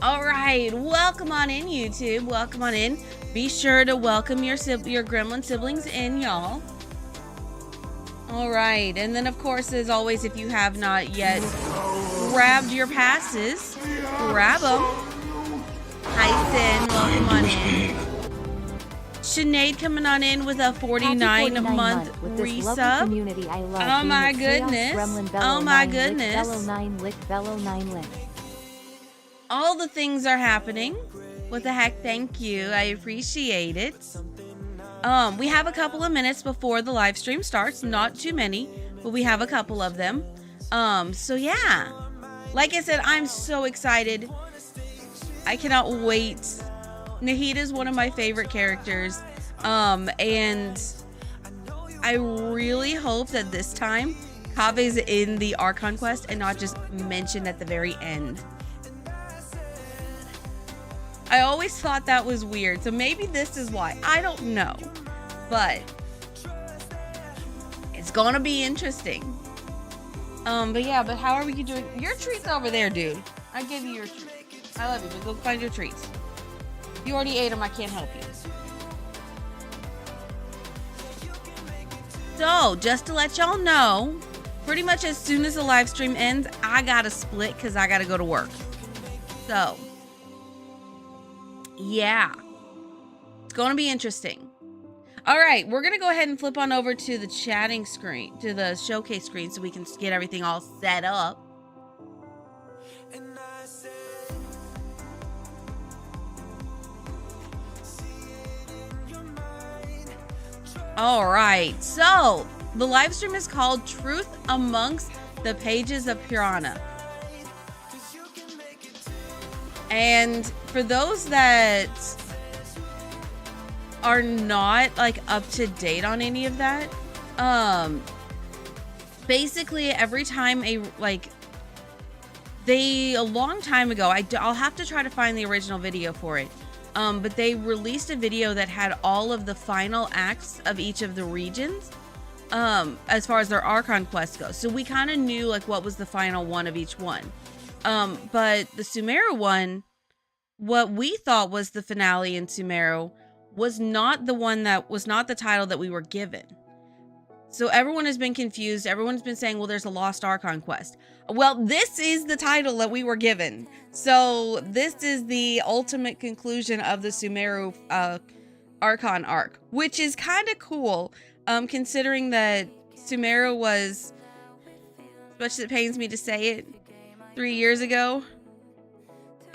All right, welcome on in, YouTube. Welcome on in. Be sure to welcome your gremlin siblings in, y'all. All right, and then of course, as always, if you have not yet grabbed your passes, grab them. Hi, Sin. Welcome on in. Sinead coming on in with a 49-month resub. Oh my goodness. Oh my goodness. All the things are happening. What the heck? Thank you. I appreciate it. We have a couple of minutes before the live stream starts. Not too many, but we have a couple of them. So yeah. Like I said, I'm so excited. I cannot wait. Nahida is one of my favorite characters. And I really hope that this time Kave's in the Archon quest and not just mentioned at the very end. I always thought that was weird, so maybe this is why. I don't know, but it's gonna be interesting. But yeah, but how are we doing? Your treats over there, dude. I give you your treats. I love you, but go find your treats. You already ate them. I can't help you. So, just to let y'all know, pretty much as soon as the live stream ends, I gotta split because I gotta go to work. So, yeah, it's going to be interesting. All right, we're going to go ahead and flip on over to the chatting screen, to the showcase screen, so we can get everything all set up. All right, so the live stream is called Truth Amongst the Pages of Piranha. And for those that are not like up to date on any of that, basically every time a long time ago, I'll have to try to find the original video for it. But they released a video that had all of the final acts of each of the regions, as far as their Archon quest goes. So we kind of knew like what was the final one of each one. But the Sumeru one, what we thought was the finale in Sumeru was not the one that was not the title that we were given. So everyone has been confused. Everyone's been saying, well, there's a Lost Archon quest. Well, this is the title that we were given. So this is the ultimate conclusion of the Sumeru Archon arc, which is kind of cool, considering that Sumeru was, as much as it pains me to say it, 3 years ago.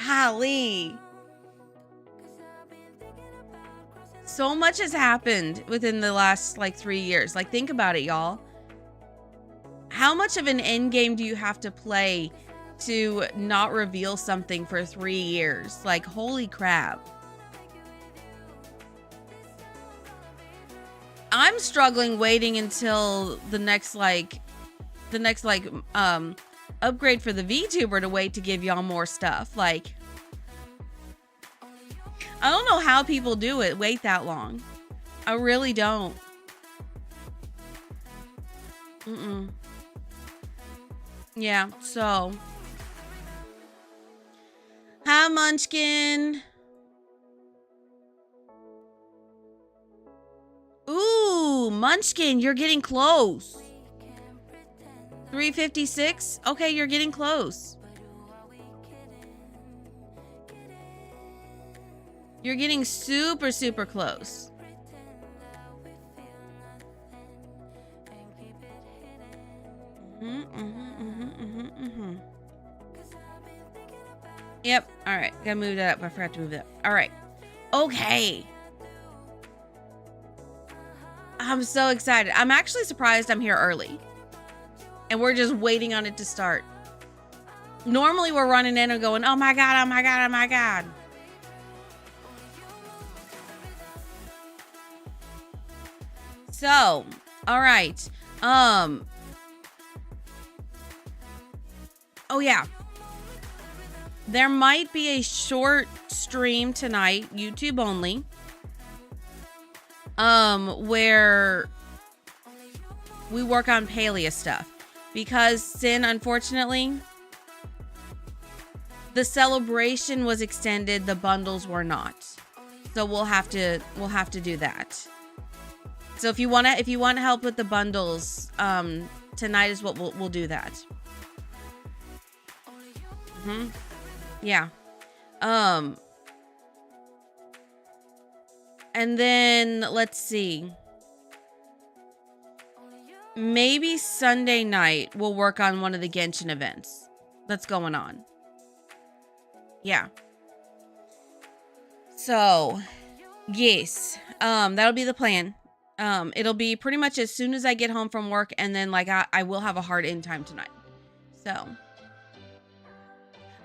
Golly. So much has happened within the last 3 years. Like, think about it, y'all. How much of an end game do you have to play to not reveal something for 3 years? Like, holy crap. I'm struggling waiting until the next upgrade for the VTuber to wait to give y'all more stuff. Like, I don't know how people do it. Wait that long. I really don't. Yeah, so. Hi, Munchkin. Ooh, Munchkin, you're getting close. 356? Okay, you're getting close. You're getting super, super close. Yep. All right. Gotta move that up. I forgot to move that up. All right. Okay. I'm so excited. I'm actually surprised I'm here early. And we're just waiting on it to start. Normally we're running in and going, oh my God, oh my God, oh my God. So, all right. Oh yeah. There might be a short stream tonight, YouTube only, where we work on Palea stuff, because Sin, unfortunately, The celebration was extended, the bundles were not. So we'll have to do that. So if you want to help with the bundles, tonight is what we'll do that. Yeah. And then let's see. Maybe Sunday night we'll work on one of the Genshin events that's going on. Yeah. So, yes. That'll be the plan. It'll be pretty much as soon as I get home from work, and then like I will have a hard end time tonight. So,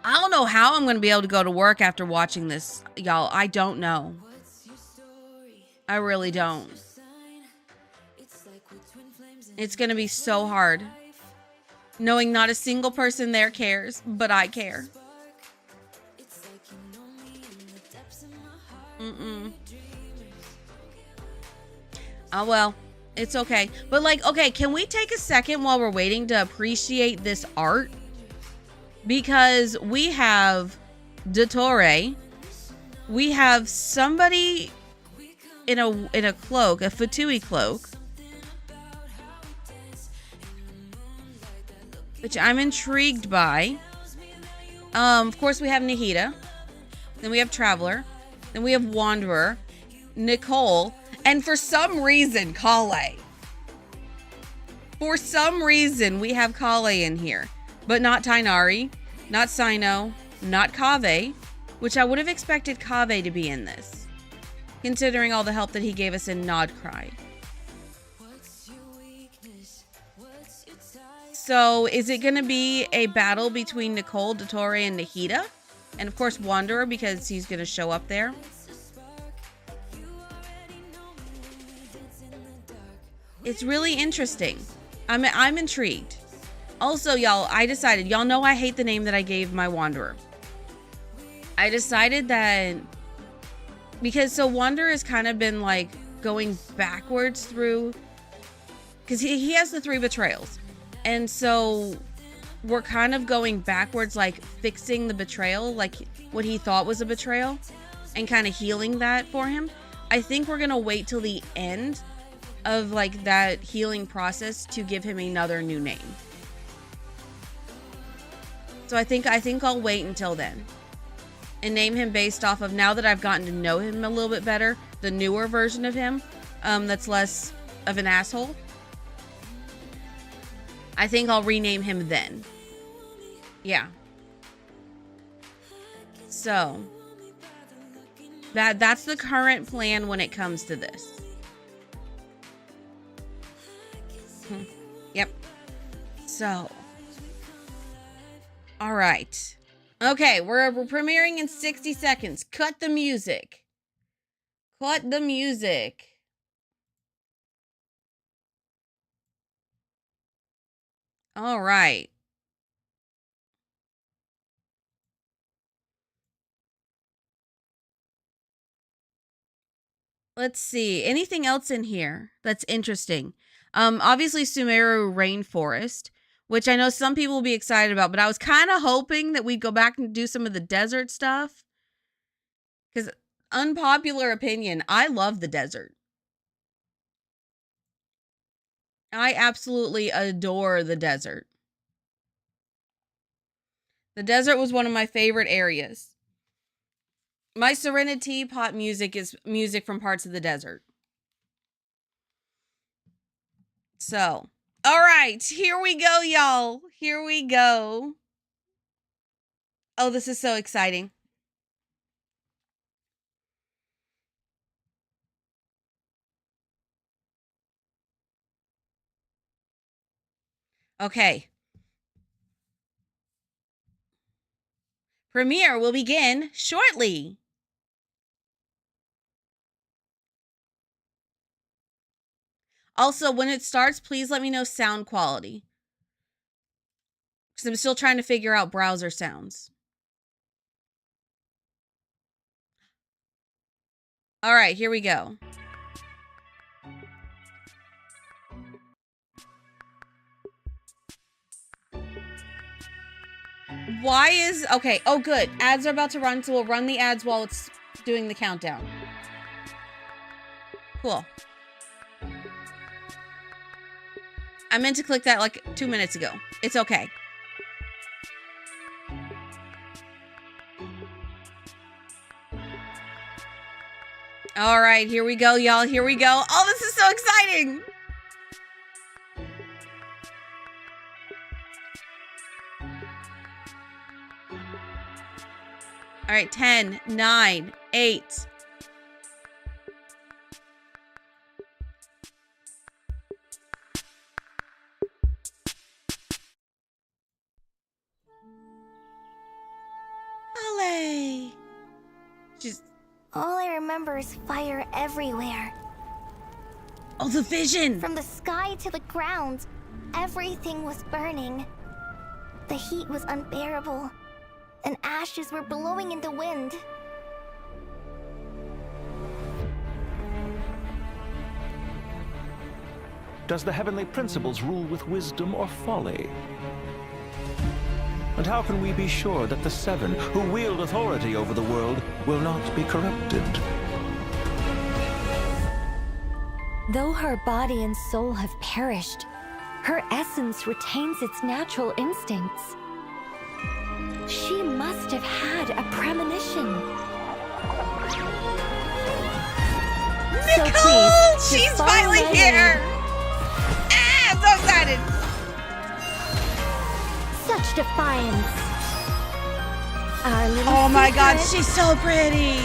I don't know how I'm going to be able to go to work after watching this, y'all. I don't know. I really don't. It's going to be so hard. Knowing not a single person there cares, but I care. Oh, well, it's okay. But like, okay, can we take a second while we're waiting to appreciate this art? Because we have Dottore. We have somebody in a cloak, a Fatui cloak. Which I'm intrigued by. Of course, we have Nahida. Then we have Traveler. Then we have Wanderer. Nicole. And for some reason, Kale. For some reason, we have Kale in here. But not Tainari. Not Sino. Not Kaveh. Which I would have expected Kaveh to be in this. Considering all the help that he gave us in Nodcry. So, is it going to be a battle between Nicole, Dottore, and Nahida? And of course, Wanderer, because he's going to show up there. It's really interesting. I'm intrigued. Also, y'all, I decided, y'all know I hate the name that I gave my Wanderer. I decided that, because so Wanderer has kind of been like going backwards through, because he has the 3 betrayals. And so we're kind of going backwards, like fixing the betrayal, like what he thought was a betrayal, and kind of healing that for him. I think we're going to wait till the end of like that healing process to give him another new name. So I think I'll wait until then and name him based off of, now that I've gotten to know him a little bit better, the newer version of him, that's less of an asshole. I think I'll rename him then. Yeah. So that's the current plan when it comes to this. Yep. So, all right. Okay, we're premiering in 60 seconds. Cut the music. Cut the music. All right. Let's see. Anything else in here that's interesting? Obviously Sumeru Rainforest, which I know some people will be excited about, but I was kind of hoping that we'd go back and do some of the desert stuff. Because, unpopular opinion, I love the desert. I absolutely adore the desert. The desert was one of my favorite areas. My Serenity Pot music is music from parts of the desert. So, all right, here we go, y'all. Here we go. Oh, this is so exciting. Okay. Premiere will begin shortly. Also, when it starts, please let me know sound quality. Because I'm still trying to figure out browser sounds. All right, here we go. Why is... Okay. Oh, good. Ads are about to run, so we'll run the ads while it's doing the countdown. Cool. I meant to click that like 2 minutes ago. It's okay. All right, here we go, y'all. Here we go. Oh, this is so exciting. All right, 10, 9, 8. Olé. She's... All I remember is fire everywhere. Oh, the vision! From the sky to the ground, everything was burning. The heat was unbearable, and ashes were blowing in the wind. Does the heavenly principles rule with wisdom or folly? And how can we be sure that the Seven, who wield authority over the world, will not be corrupted? Though her body and soul have perished, her essence retains its natural instincts. She must have had a premonition. Nicole! She's finally here! Ah, I'm so excited! Such defiance. Our little Oh my god, secret. she's so pretty!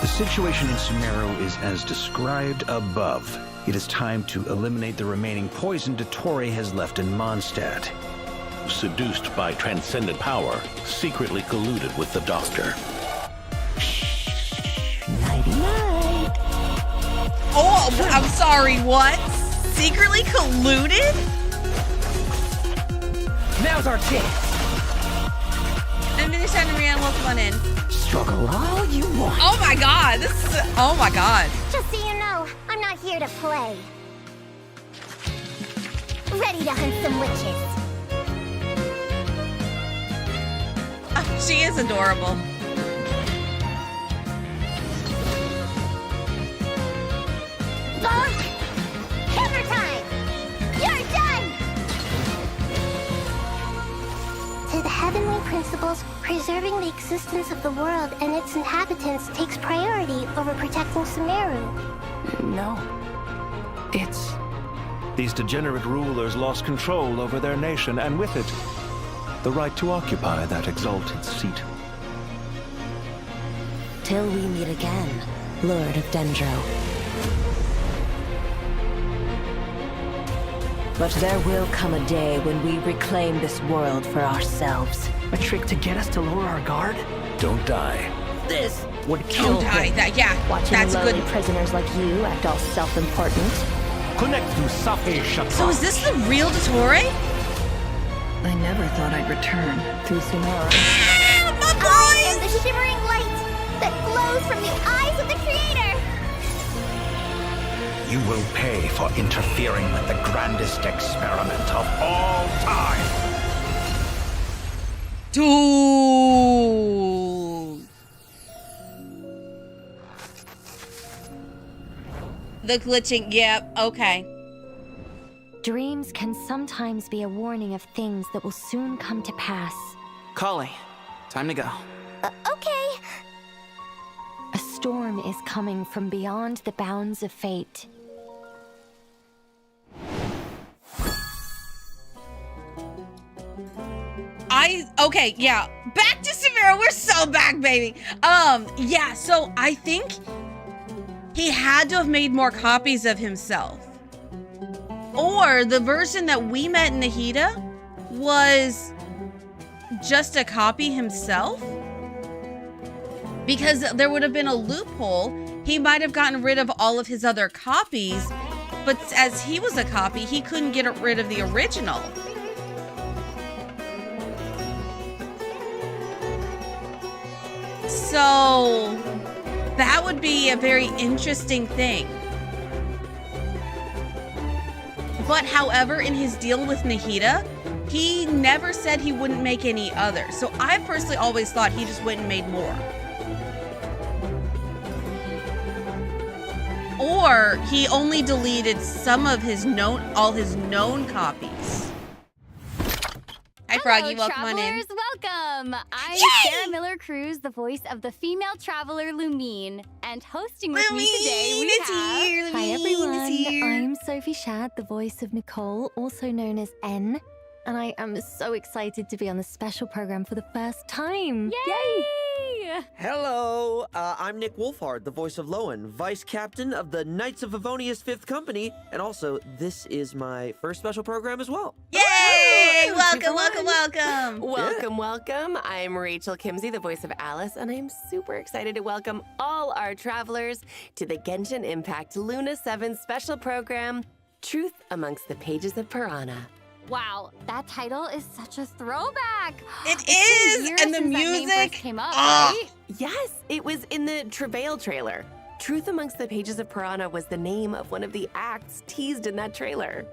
The situation in Sumeru is as described above. It is time to eliminate the remaining poison Dottore has left in Mondstadt. Seduced by transcendent power, secretly colluded with the Doctor. Nighty-night. Oh, I'm sorry, what? Secretly colluded? Now's our chance. And then it's time to Rihanna welcome in. Struggle all you want. Oh my god, this is... Oh my god. Just so you know, I'm not here to play. Ready to hunt some witches. She is adorable. Hammer time! You're done! To the heavenly principles, preserving the existence of the world and its inhabitants takes priority over protecting Sumeru. No. It's... These degenerate rulers lost control over their nation, and with it, the right to occupy that exalted seat. Till we meet again, Lord of Dendro. But there will come a day when we reclaim this world for ourselves. a trick to get us to lower our guard? Don't die. This would kill Don't die. him. That, yeah, Watching that's lowly good. prisoners like you act all self-important. Connect to Safe Shatra. So is this the real Dottore? I never thought I'd return. Through Sumeru. Ah, my I am boys! the shimmering light that glows from the eyes of the Creator! You will pay for interfering with the grandest experiment of all time. Dude. The glitching, yep, okay. Dreams can sometimes be a warning of things that will soon come to pass. Kali, time to go. Okay. A storm is coming from beyond the bounds of fate. Okay, yeah. Back to Sumeru. We're so back, baby. Yeah, so I think he had to have made more copies of himself. Or the version that we met in Nahida was just a copy himself. Because there would have been a loophole. He might have gotten rid of all of his other copies, but as he was a copy, he couldn't get rid of the original. So that would be a very interesting thing. But however, in his deal with Nahida, He never said he wouldn't make any other. So I personally always thought he just went and made more. Or he only deleted some of all his known copies. Hi, Froggy. Welcome on in. Welcome. I'm Sarah Miller-Cruz, the voice of the female traveler Lumine, and hosting with me today we have... Hi everyone, I'm Sophie Shad, the voice of Nicole, also known as N, and I am so excited to be on this special program for the first time. Yay! Hello, I'm Nick Wolfhard, the voice of Lowen, Vice Captain of the Knights of Favonia's 5th Company, and also, this is my first special program as well. Yay! Welcome. Welcome. I'm Rachel Kimsey, the voice of Alice, and I'm super excited to welcome all our travelers to the Genshin Impact Luna 7 special program, Truth Amongst the Pages of Piranha. Wow, that title is such a throwback. It is, and the That name music first came up, right? Yes, it was in the Travail trailer. Truth Amongst the Pages of Piranha was the name of one of the acts teased in that trailer.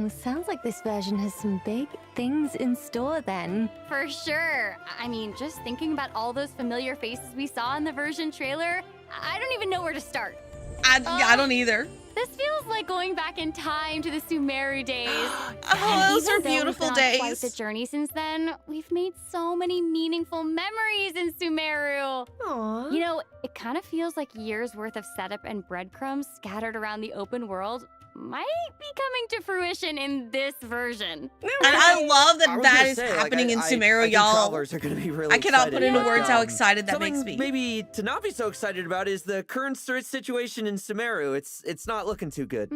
Sounds like this version has some big things in store then. For sure. I mean, just thinking about all those familiar faces we saw in the version trailer, I don't even know where to start. I don't either. This feels like going back in time to the Sumeru days. Oh, those are beautiful days. Quite the journey since then. We've made so many meaningful memories in Sumeru. Aww. You know, it kind of feels like years worth of setup and breadcrumbs scattered around the open world might be coming to fruition in this version. And I love that is happening in Sumeru, y'all. Travelers are going to be really I cannot excited put into about words how excited that makes me. Maybe to not be so excited about is the current situation in Sumeru. It's not looking too good.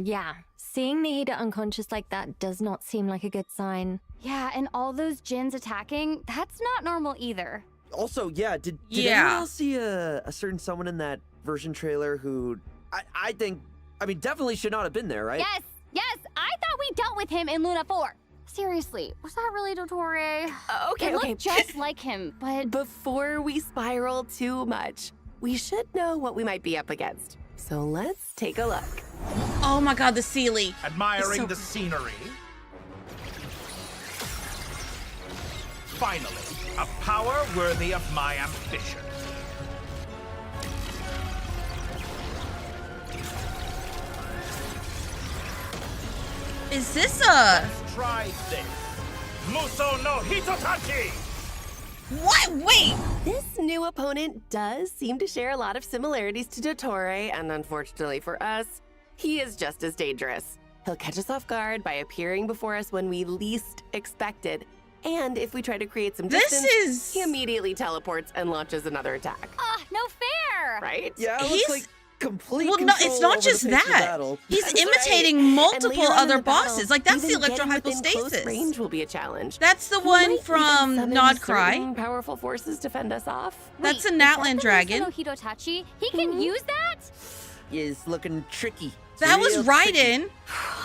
Yeah. Seeing Nihida unconscious like that does not seem like a good sign. Yeah, and all those djinns attacking, that's not normal either. Also, yeah, did anyone else see a certain someone in that version trailer who I think, definitely should not have been there, right? Yes, I thought we dealt with him in Luna 4. Seriously, was that really Dottore? Okay. It looked just like him, but... Before we spiral too much, we should know what we might be up against. So let's take a look. Oh my god, the Sealy. Admiring the scenery. Finally, a power worthy of my ambition. Is this Let's try this. Muso no Hitotachi! What? Wait! This new opponent does seem to share a lot of similarities to Dottore, and unfortunately for us, he is just as dangerous. He'll catch us off guard by appearing before us when we least expect it, and if we try to create some distance, he immediately teleports and launches another attack. No fair! Right? Yeah, it looks like complete Well, no, it's not just that. He's imitating multiple other bosses. Like, that's the electrohypostasis. Range will be a challenge. That's the one from Nod Cry. Powerful forces to fend us off. That's a Natlan dragon. Hitotachi? He can use that? Is looking tricky. That was Raiden.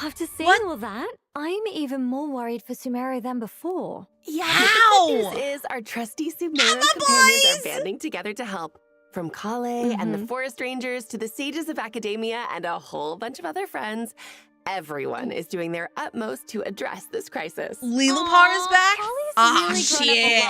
After seeing all that, I'm even more worried for Sumeru than before. Yeah, How? The good news is our trusty Sumeru companions are banding together to help. From Kale and the Forest Rangers to the Sages of Academia and a whole bunch of other friends, everyone is doing their utmost to address this crisis. Lilipar is back? Really shit.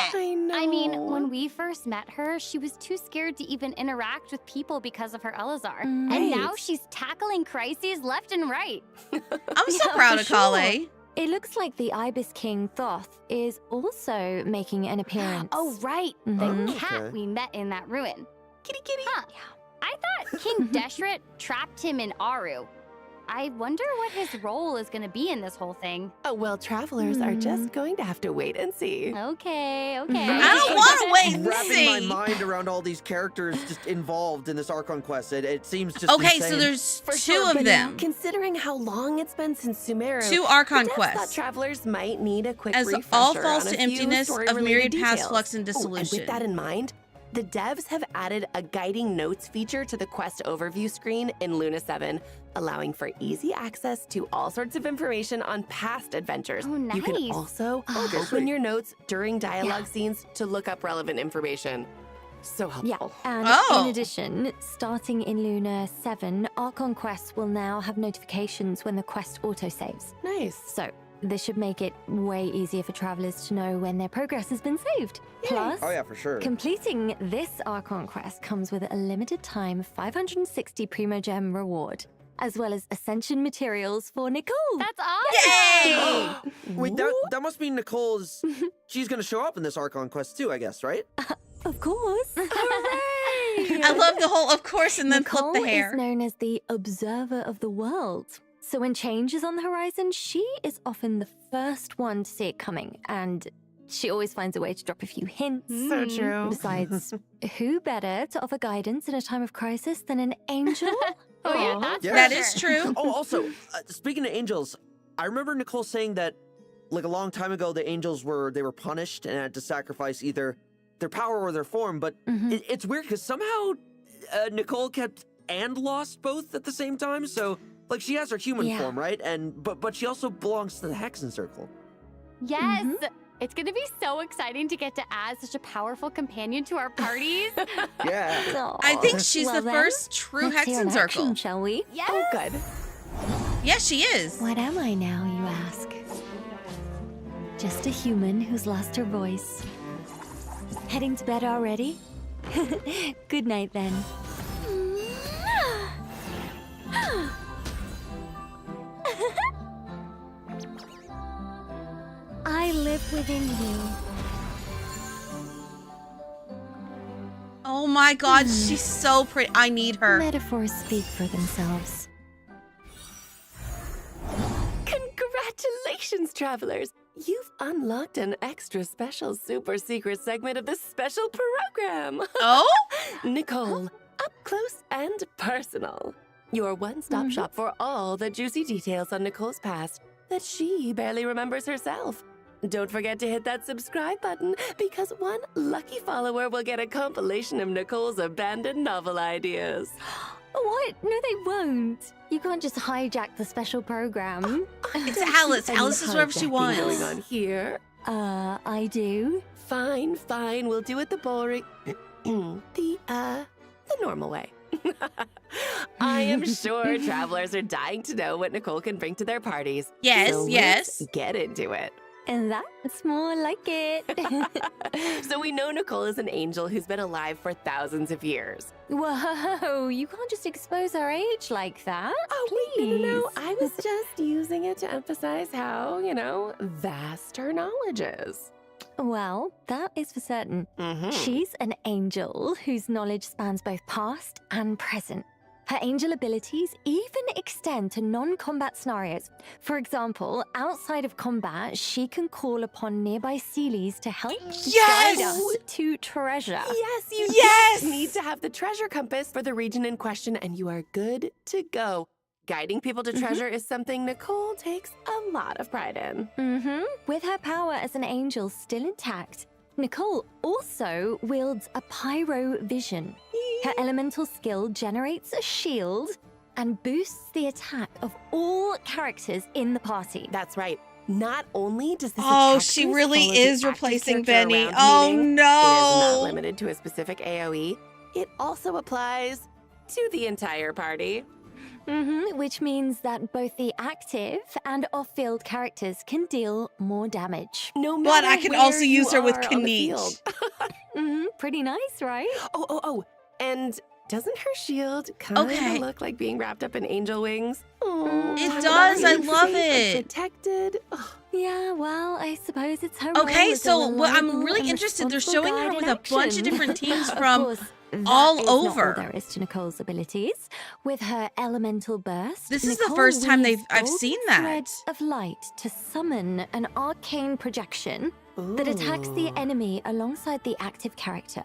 I mean, when we first met her, she was too scared to even interact with people because of her Elazar. And now she's tackling crises left and right. I'm so proud of Kale. It looks like the Ibis King Thoth is also making an appearance. Oh, right. The cat we met in that ruin. Kitty kitty. Huh. I thought King Deshret trapped him in Aru. I wonder what his role is going to be in this whole thing. Oh, well, travelers are just going to have to wait and see. Okay. I don't want to wait and Wrapping see. my mind around all these characters just involved in this Archon quest, it seems just Okay, insane. so there's For two sure, of but them. Considering how long it's been since Sumeru, Two Archon the devs quests. thought travelers might need a quick As refresher all on falls a to few emptiness of story-related myriad past details. flux and Oh, and dissolution. with that in mind, the devs have added a guiding notes feature to the quest overview screen in Luna 7, allowing for easy access to all sorts of information on past adventures. Oh, You can nice. also open your notes during dialogue scenes to look up relevant information. So helpful. And in addition, starting in Luna 7, Archon quests will now have notifications when the quest autosaves. Nice. So this should make it way easier for travelers to know when their progress has been saved. Plus, Oh yeah, for sure. completing this Archon quest comes with a limited time 560 Primo Gem reward, as well as Ascension materials for Nicole. That's awesome! Yay! Wait, that must mean Nicole's... she's gonna show up in this Archon quest too, I guess, right? Of course. I love the whole of course and then Nicole flip the hair. is known as the observer of the world. So when change is on the horizon, she is often the first one to see it coming, and she always finds a way to drop a few hints. So true. Besides, who better to offer guidance in a time of crisis than an angel? Oh, yeah, that's Yeah. That for is sure. true. Oh, also, speaking of angels, I remember Nicole saying that, like, a long time ago, the angels were punished and had to sacrifice either their power or their form, but it's weird because somehow Nicole kept and lost both at the same time, so, like, she has her human form, right? And but she also belongs to the Hexen Circle. Yes! It's gonna be so exciting to get to add such a powerful companion to our parties. Yeah. I think she's Well the then, first true let's hear Hexen an Circle. action, shall we? Yes! Oh, good. Yes, she is. What am I now, you ask? Just a human who's lost her voice. Heading to bed already? Good night then. I live within you. Oh my god, she's so pretty. I need her. Metaphors speak for themselves. Congratulations, travelers! You've unlocked an extra special super secret segment of this special program. Oh? Nicole, up close and personal. Your one-stop shop for all the juicy details on Nicole's past that she barely remembers herself. Don't forget to hit that subscribe button because one lucky follower will get a compilation of Nicole's abandoned novel ideas. What? No, they won't. You can't just hijack the special program. It's Alice. Any Alice is wherever she hijacking wants. going on here? I do. Fine, fine. We'll do it the boring, the normal way. I am sure travelers are dying to know what Nicole can bring to their parties. Yes, So yes. let's get into it. And that's more like it. So we know Nicole is an angel who's been alive for thousands of years. Whoa, you can't just expose our age like that. Oh, Please. no. I was just using it to emphasize how, vast her knowledge is. Well, that is for certain. She's an angel whose knowledge spans both past and present. Her angel abilities even extend to non-combat scenarios. For example, outside of combat, she can call upon nearby Sealies to help guide us to treasure. Yes, you Yes! just need to have the treasure compass for the region in question, and you are good to go. Guiding people to treasure is something Nicole takes a lot of pride in. With her power as an angel still intact, Nicole also wields a pyro vision. Her elemental skill generates a shield and boosts the attack of all characters in the party. That's right. Not only does this Oh, attack she boost really follow the is active replacing character Benny. around, Oh, meaning no. It is not limited to a specific AoE. It also applies to the entire party. Which means that both the active and off-field characters can deal more damage. No But matter I can where also you use her with are on the Knight. field. Pretty nice, right? Oh. And doesn't her shield kind Okay. of look like being wrapped up in angel wings? Oh, It talk does, about I being love safe and it. Protected. Oh, Yeah, well, I suppose it's her role Okay, as a so what I'm reliable really and interested, they're responsible showing her guide with in a bunch of action. different teams Of from course, that all is not all over. there is to Nicole's abilities. With her elemental burst, This is the Nicole first time weaves I've golden seen that. threads of light to summon an arcane projection that attacks the enemy alongside the active character.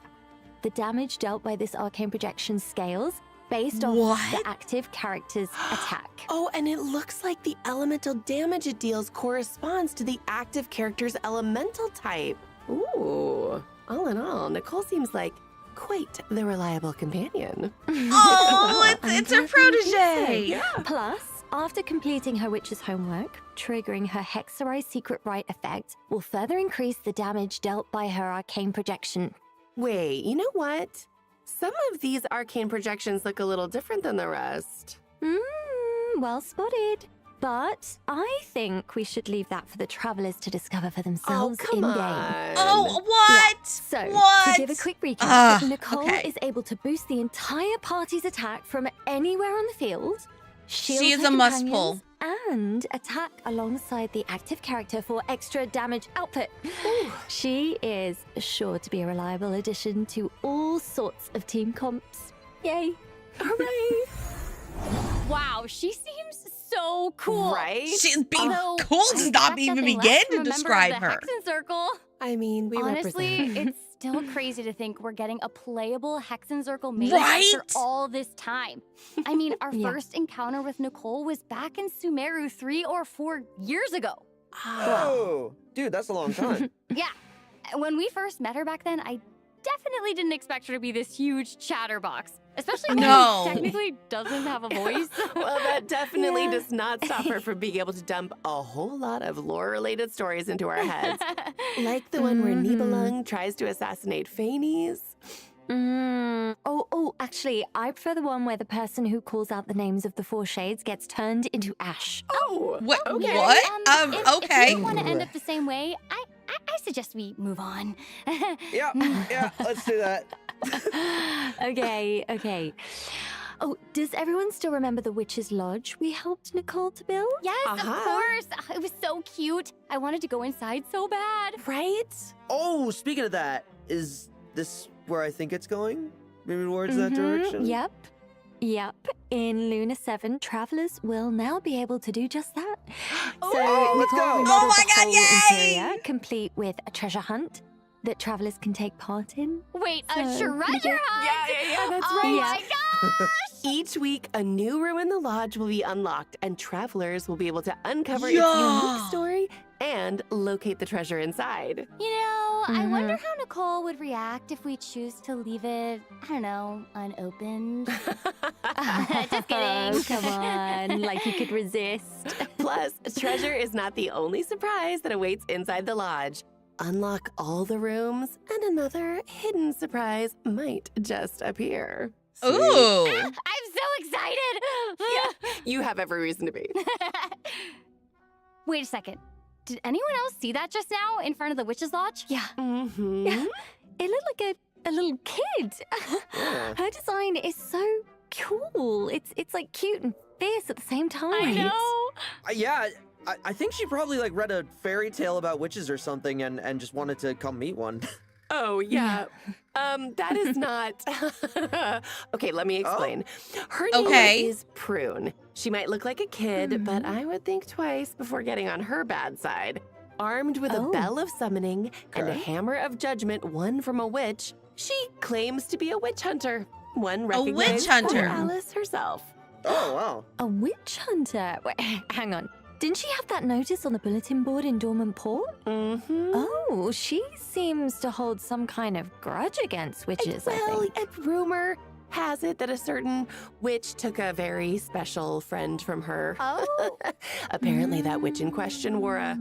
The damage dealt by this arcane projection scales based off the active character's attack. Oh, and it looks like the elemental damage it deals corresponds to the active character's elemental type. Ooh. All in all, Nicole seems like quite the reliable companion. Oh, it's her I'm protege. Plus, after completing her witch's homework, triggering her Hexerai secret rite effect will further increase the damage dealt by her arcane projection. Wait, you know what? Some of these arcane projections look a little different than the rest. Well spotted. But I think we should leave that for the travelers to discover for themselves come in-game. on. Oh, what? Yeah. So, What? to give a quick recap, Nicole okay. is able to boost the entire party's attack from anywhere on the field. Shield She is her a must companions, and attack alongside the active character for extra damage output. She is sure to be a reliable addition to all sorts of team comps. Yay. Hooray! Wow, she seems so cool. Right? She's being Although, cool I does not expect even nothing begin less to from a member of describe the her. Hexen Circle. I mean, we Honestly, represent. it's still crazy to think we're getting a playable Hexen Circle maid Right? after all this time. I mean, our Yeah. first encounter with Nicole was back in Sumeru 3 or 4 years ago. Oh, dude, that's a long time. Yeah, when we first met her back then, I definitely didn't expect her to be this huge chatterbox. Especially when No. she technically doesn't have a voice. Well, that definitely Yeah. does not stop her from being able to dump a whole lot of lore-related stories into our heads. Like the one where Nibelung tries to assassinate Phanes. Oh, actually, I prefer the one where the person who calls out the names of the 4 shades gets turned into ash. Oh, What? okay. What? If Okay. you don't want to end up the same way, I suggest we move on. Yeah, let's do that. Okay. Oh, does everyone still remember the Witch's Lodge we helped Nicole to build? Yes, of Uh-huh. course. It was so cute. I wanted to go inside so bad. Right? Oh, speaking of that, is this where I think it's going? Maybe towards that direction? Yep. In Luna 7, travelers will now be able to do just that. Oh, let's Nicole go. remodeled Oh my the God, whole yay! interior, complete with a treasure hunt that travelers can take part in. Wait, a So, treasure hunt? Yeah, that's Oh right. my gosh! Each week, a new room in the lodge will be unlocked, and travelers will be able to uncover its Yeah. unique story and locate the treasure inside. You know, I wonder how Nicole would react if we choose to leave it, I don't know, unopened. Just kidding. Oh, come on, like you could resist. Plus, treasure is not the only surprise that awaits inside the lodge. Unlock all the rooms, and another hidden surprise might just appear. Ooh. I'm so excited! Yeah, you have every reason to be. Wait a second. Did anyone else see that just now in front of the Witch's Lodge? Yeah. Mm-hmm. Yeah. It looked like a little kid. Her design is so cool. It's like cute and fierce at the same time. I know. Yeah, I think she probably like read a fairy tale about witches or something and just wanted to come meet one. Oh, yeah. That is not... Okay, let me explain. Her name Okay. is Prune. She might look like a kid, but I would think twice before getting on her bad side. Armed with a bell of summoning and a hammer of judgment won from a witch, she claims to be a witch hunter. One recognized witch hunter. by Alice herself. Oh, wow. A witch hunter? Wait, hang on. Didn't she have that notice on the bulletin board in Dormant Port? Mm-hmm. Oh, she seems to hold some kind of grudge against witches, I Well, think. a rumor has it that a certain witch took a very special friend from her. Oh. Apparently, that witch in question wore a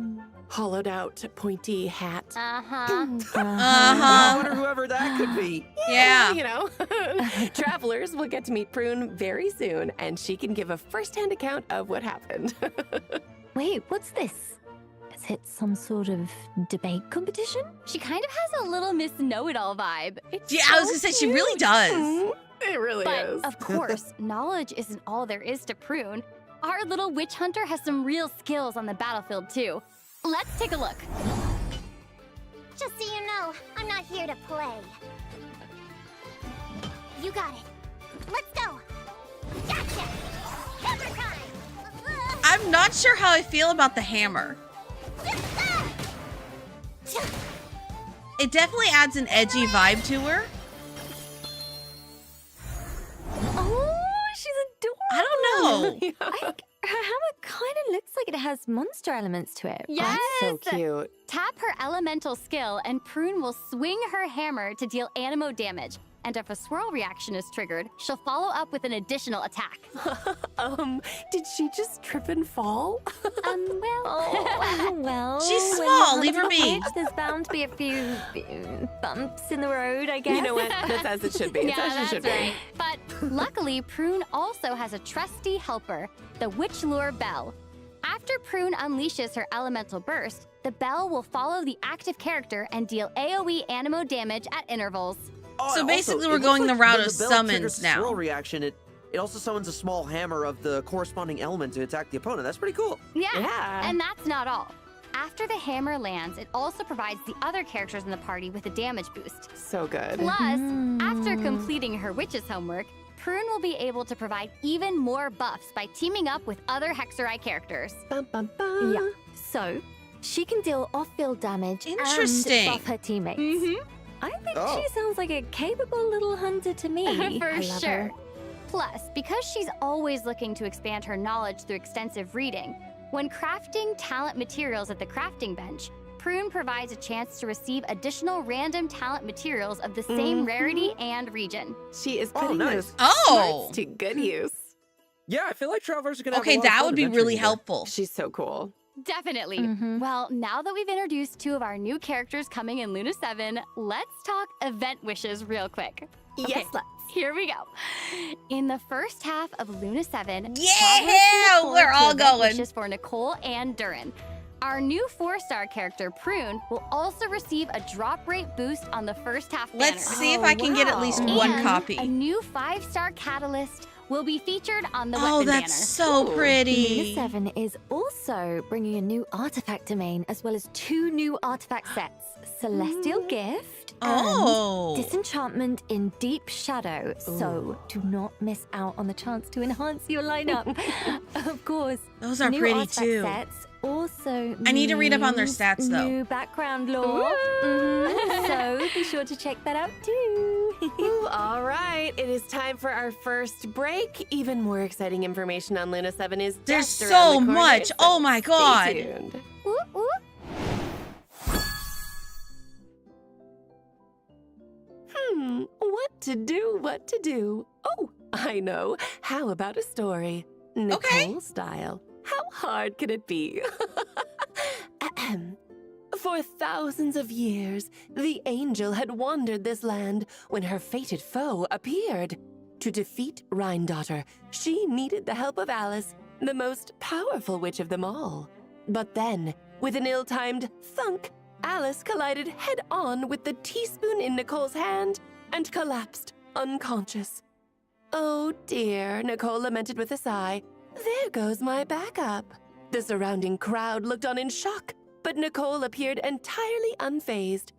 hollowed out, pointy hat. Uh-huh. I wonder whoever that could be. Yeah. You know, travelers will get to meet Prune very soon, and she can give a first-hand account of what happened. Wait, what's this? Is it some sort of debate competition? She kind of has a little Miss Know-It-All vibe. Yeah, I was gonna say she really does. It really But is. of course, knowledge isn't all there is to Prune. Our little witch hunter has some real skills on the battlefield too. Let's take a look. Just so you know, I'm not here to play. You got it. Let's go. Gotcha. Hammer time. I'm not sure how I feel about the hammer. It definitely adds an edgy vibe to her. Oh, she's adorable. I don't know. I think her hammer kind of looks like it has monster elements to it. Yes! So cute. Tap her elemental skill and Prune will swing her hammer to deal anemo damage. And if a swirl reaction is triggered, she'll follow up with an additional attack. Did she just trip and fall? Well, She's when small, you're leave her hunting a be. witch, there's bound to be a few bumps in the road, I guess. You know what? That's as it should be. It's as it should be. But luckily, Prune also has a trusty helper, the Witch Lure Bell. After Prune unleashes her elemental burst, the bell will follow the active character and deal AoE animo damage at intervals. Oh, So and basically also, we're it going looks the like route when of the bell summons triggers a now. swirl reaction, it also summons a small hammer of the corresponding element to attack the opponent. That's pretty cool. Yeah, and that's not all. After the hammer lands, it also provides the other characters in the party with a damage boost. So good. Plus, after completing her witch's homework, Prune will be able to provide even more buffs by teaming up with other Hexerai characters. Yeah, so she can deal off-field damage Interesting. and buff her teammates. I think she sounds like a capable little hunter to me. For I love sure. her. Plus, because she's always looking to expand her knowledge through extensive reading, when crafting talent materials at the crafting bench, Prune provides a chance to receive additional random talent materials of the same rarity and region. She is putting those Oh. smarts to good use. Yeah, I feel like travelers are gonna have a Okay, lot of that fun would be adventuring really here. helpful. She's so cool. Definitely. Well, now that we've introduced 2 of our new characters coming in Luna 7, let's talk event wishes real quick. Yes, let's. Here we go. In the first half of Luna 7, Yeah, we're all going. wishes for Nicole and Durin. Our new 4-star character, Prune, will also receive a drop rate boost on the first half banner. Let's see if I can get at least one And copy. a new 5-star catalyst will be featured on the Oh, weapon that's banner. so Luna pretty. 7 is also bringing a new artifact domain as well as 2 new artifact sets. Celestial Gift Oh. and Disenchantment in Deep Shadow. So do not miss out on the chance to enhance your lineup. Of course. Those are new pretty artifact too. Sets also I need to read up on their means stats, though. New background lore. So be sure to check that out too. Ooh, all right, it is time for our first break. Even more exciting information on Luna 7 is There's just around so the corner, much. so Oh my god. Stay tuned. What to do, what to do. Oh, I know. How about a story? Nicole style. How hard can it be? Ahem. For thousands of years, the angel had wandered this land when her fated foe appeared. To defeat Rhine-daughter, she needed the help of Alice, the most powerful witch of them all. But then, with an ill-timed thunk, Alice collided head-on with the teaspoon in Nicole's hand and collapsed unconscious. Oh dear, Nicole lamented with a sigh. There goes my backup. The surrounding crowd looked on in shock, but Nicole appeared entirely unfazed.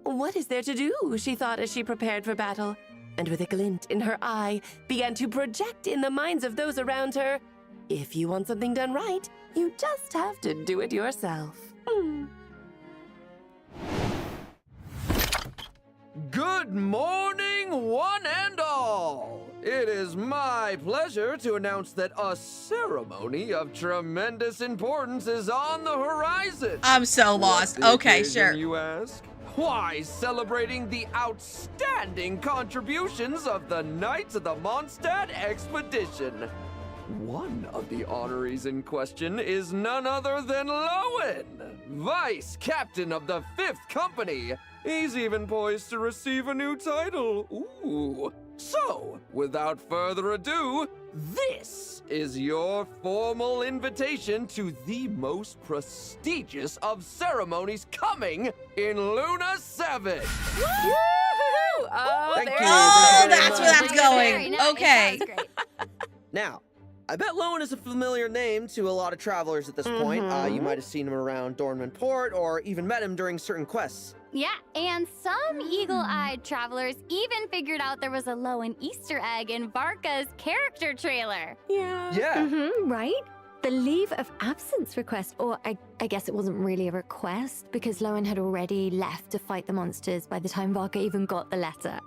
What is there to do, she thought as she prepared for battle, and with a glint in her eye, began to project in the minds of those around her, if you want something done right, you just have to do it yourself. Good morning, one and all! It is my pleasure to announce that a ceremony of tremendous importance is on the horizon. I'm so lost. What Okay, occasion, sure. You ask? Why, celebrating the outstanding contributions of the Knights of the Mondstadt Expedition. One of the honorees in question is none other than Lowen, Vice Captain of the 5th Company. He's even poised to receive a new title. Ooh. So, without further ado, this is your formal invitation to the most prestigious of ceremonies coming in Luna 7. Oh, Thank there you. it Oh, is. that's where that's Very going. nice. Okay. That was great. Now, I bet Lowen is a familiar name to a lot of travelers at this point. You might have seen him around Dornman Port or even met him during certain quests. Yeah, and some eagle-eyed travelers even figured out there was a Lowen Easter egg in Varka's character trailer. Yeah. Right? The leave of absence request, or I guess it wasn't really a request because Lowen had already left to fight the monsters by the time Varka even got the letter.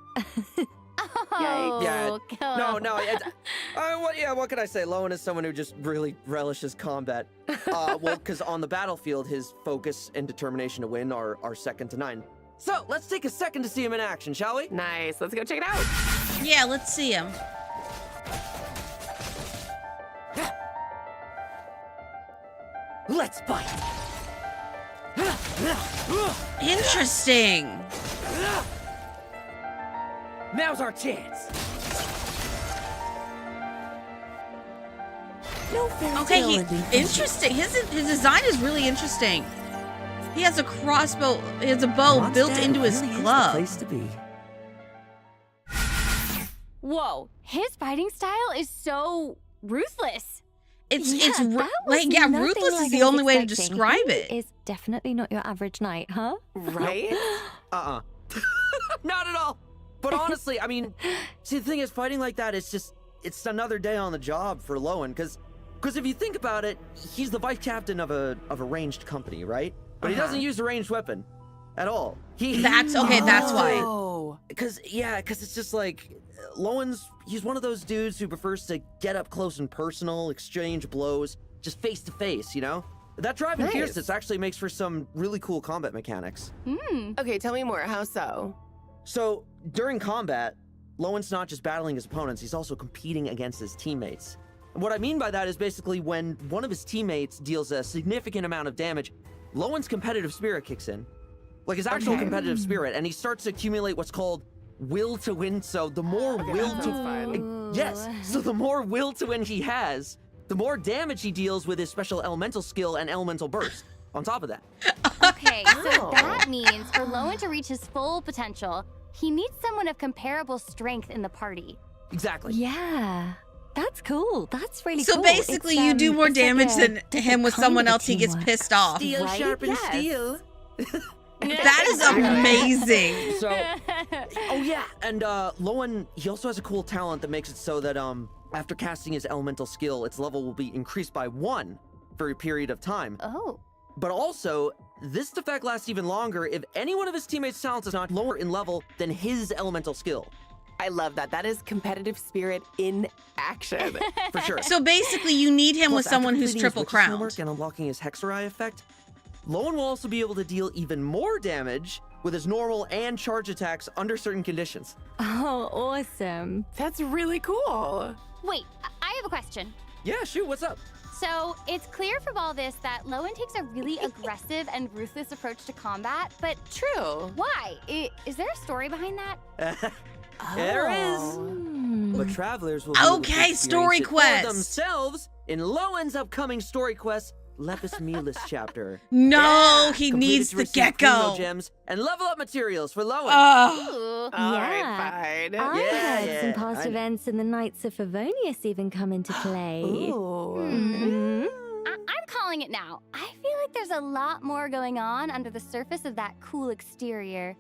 Oh, Yeah. cool. No. What can I say? Lowen is someone who just really relishes combat. Well, because on the battlefield, his focus and determination to win are second to none. So, let's take a second to see him in action, shall we? Nice, let's go check it out. Yeah, let's see him. Let's fight! Interesting. Now's our chance! No fairy Okay, tale ending. interesting. His design is really interesting. He has a crossbow. He has a bow built into his glove. Place to be. Whoa, his fighting style is so ruthless. Ruthless nothing is like the I was only way to expecting. describe He it. is definitely not your average knight, huh? Right? Not at all. But honestly, I mean, see, the thing is, fighting like that, it's another day on the job for Lowen, because if you think about it, he's the vice captain of a ranged company, right? But he doesn't use a ranged weapon at all. That's why. Oh. Because it's just like, he's one of those dudes who prefers to get up close and personal, exchange blows, just face to face, you know? That drive and fierceness actually makes for some really cool combat mechanics. Okay, tell me more. How so? So, during combat, Lowen's not just battling his opponents, he's also competing against his teammates. And what I mean by that is basically when one of his teammates deals a significant amount of damage, Lowen's competitive spirit kicks in. Like his actual competitive spirit, and he starts to accumulate what's called will to win. So the more so the more will to win he has, the more damage he deals with his special elemental skill and elemental burst on top of that. Okay, so that means for Lowen to reach his full potential, he needs someone of comparable strength in the party. Exactly. Yeah. That's cool. That's really So cool. basically, you do more it's like damage a than him with kind someone of a else. He gets teamwork. pissed off. Steel sharpens steel. That is amazing. So, and Lowen, he also has a cool talent that makes it so that after casting his elemental skill, its level will be increased by 1 for a period of time. Oh. But also, this effect lasts even longer if any one of his teammates' talents is not lower in level than his elemental skill. I love that. That is competitive spirit in action. For sure. So basically, you need him with Plus, after someone who's completing his triple witch's crowned. homework and unlocking his Hexerai effect, Lowen will also be able to deal even more damage with his normal and charge attacks under certain conditions. Oh, awesome. That's really cool. Wait, I have a question. Yeah, shoot, what's up? So, it's clear from all this that Lowen takes a really aggressive and ruthless approach to combat, but True. why? Is there a story behind that? There is. But travelers will be able to Okay, story experience it quest. for themselves in Lowen's upcoming story quest, Lepus Melis chapter. No, he Complete needs to the receive gecko. primo gems and level up materials for Lowen. Ooh. All Yeah. right, fine. I heard yeah, some past I- events in the Knights of Favonius even come into play. Ooh. Mhm. I'm calling it now. I feel like there's a lot more going on under the surface of that cool exterior.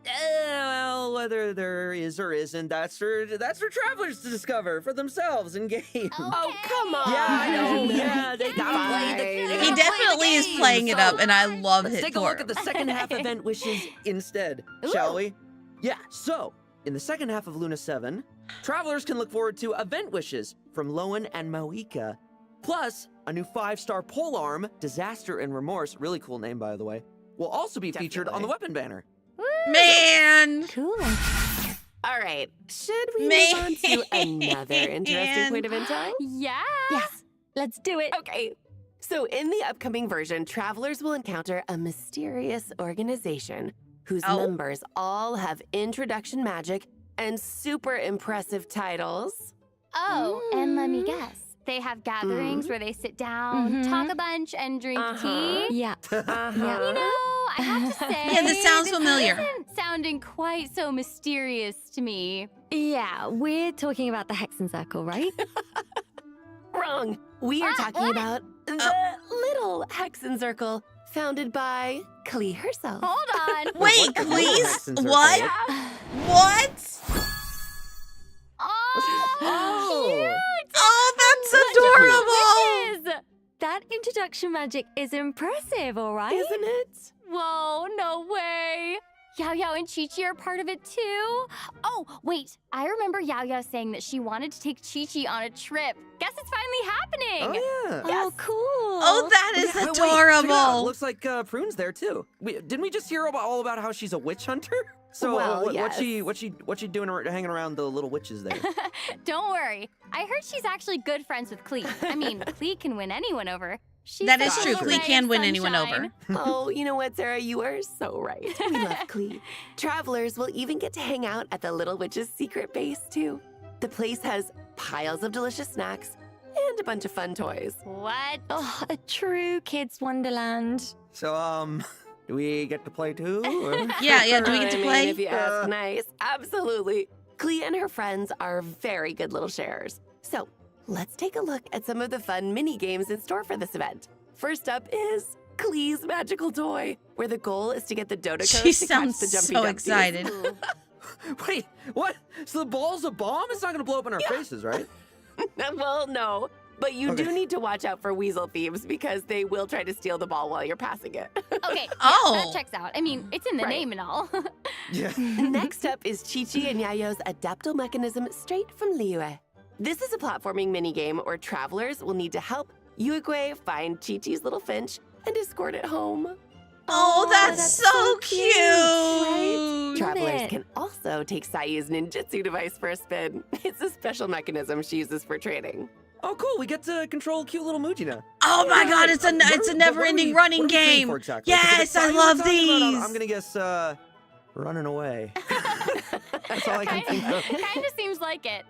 Well, whether there is or isn't, that's for travelers to discover for themselves in game. Oh, come on. Yeah, I know. Yeah, they gotta play the. Fine. He definitely is playing it up, and I love Let's it take a for look him. at the second half event wishes instead, shall we? Yeah, so, in the second half of Luna 7, travelers can look forward to event wishes from Lowen and Moika. Plus, a new 5-star polearm, Disaster and Remorse, really cool name by the way, will also be featured on the weapon banner. Man. Cool. All right. Should we Man. move on to another interesting point of intel? Yeah. Yes. Let's do it. Okay. So in the upcoming version, travelers will encounter a mysterious organization whose members all have introduction magic and super impressive titles. Oh, and let me guess. They have gatherings where they sit down, talk a bunch, and drink tea. Yeah. You know, I have to say, Yeah, this sounds familiar. isn't sounding quite so mysterious to me. Yeah, we're talking about the Hexen Circle, right? Wrong. We are talking about the little Hexen Circle founded by Klee herself. Hold on. Wait, What the please? Hexen Circle? What? What? Oh, cute! Oh, that's adorable! That introduction magic is impressive, all right? Isn't it? Whoa, no way. Yao Yao and Chi Chi are part of it too. Oh, wait. I remember Yao Yao saying that she wanted to take Chi Chi on a trip. Guess it's finally happening. Oh, yeah. Oh, cool. Oh, that is Yeah, wait, check it out. adorable. Looks like Prune's there too. Didn't we just hear all about how she's a witch hunter? So Well, what's yes. she doing hanging around the little witches there? Don't worry. I heard she's actually good friends with Klee. I mean, Klee can win anyone over. She's That is such a true. little Klee ray can of win anyone sunshine. over. Oh, you know what, Sarah? You are so right. We love Klee. Travelers will even get to hang out at the Little Witch's secret base, too. The place has piles of delicious snacks and a bunch of fun toys. What? Oh, a true kid's wonderland. So, do we get to play too? Or? Yeah, do we get to I play? mean, if you ask nice, absolutely. Clea and her friends are very good little sharers. So, let's take a look at some of the fun mini games in store for this event. First up is Clea's magical toy, where the goal is to get the Dodecos She to catch sounds the Jumpy so Dumpties. excited. Wait, what? So the ball's a bomb? It's not gonna blow up in our faces, right? Well, no. But you Okay. do need to watch out for weasel thieves because they will try to steal the ball while you're passing it. Okay, yeah, Oh. that checks out. I mean, it's in the Right. name and all. Yeah. Next up is Chi-Chi and Yayo's Adaptal Mechanism straight from Liyue. This is a platforming minigame where travelers will need to help Yuegui find Chi-Chi's little finch and escort it home. Oh, that's so cute. Right? Love Travelers it. can also take Sayu's ninjutsu device for a spin. It's a special mechanism she uses for trading. Oh, cool. We get to control cute little Muji now. Oh my Yeah, God, it's a what are never-ending we- running what are we training game. for exactly? 'Cause if Yes, it's I Sayu we're love talking about, these. I'm gonna guess running away. That's all I can think of. Kind of seems like it.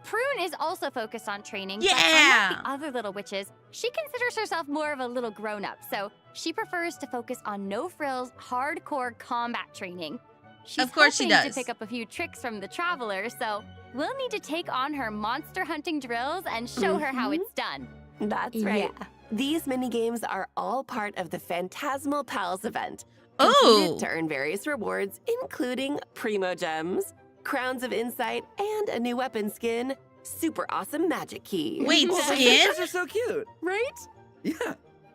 Prune is also focused on training. Yeah. But unlike the other little witches, she considers herself more of a little grown-up, so she prefers to focus on no-frills, hardcore combat training. She's Of course she hoping does. to pick up a few tricks from the traveler, so we'll need to take on her monster hunting drills and show her how it's done. That's right. Yeah. These mini games are all part of the Phantasmal Pals event. Oh. Complete it to earn various rewards, including Primo Gems, Crowns of Insight, and a new weapon skin, Super Awesome Magic Key. Wait, Oh, those skin? pictures are so cute. Right? Yeah.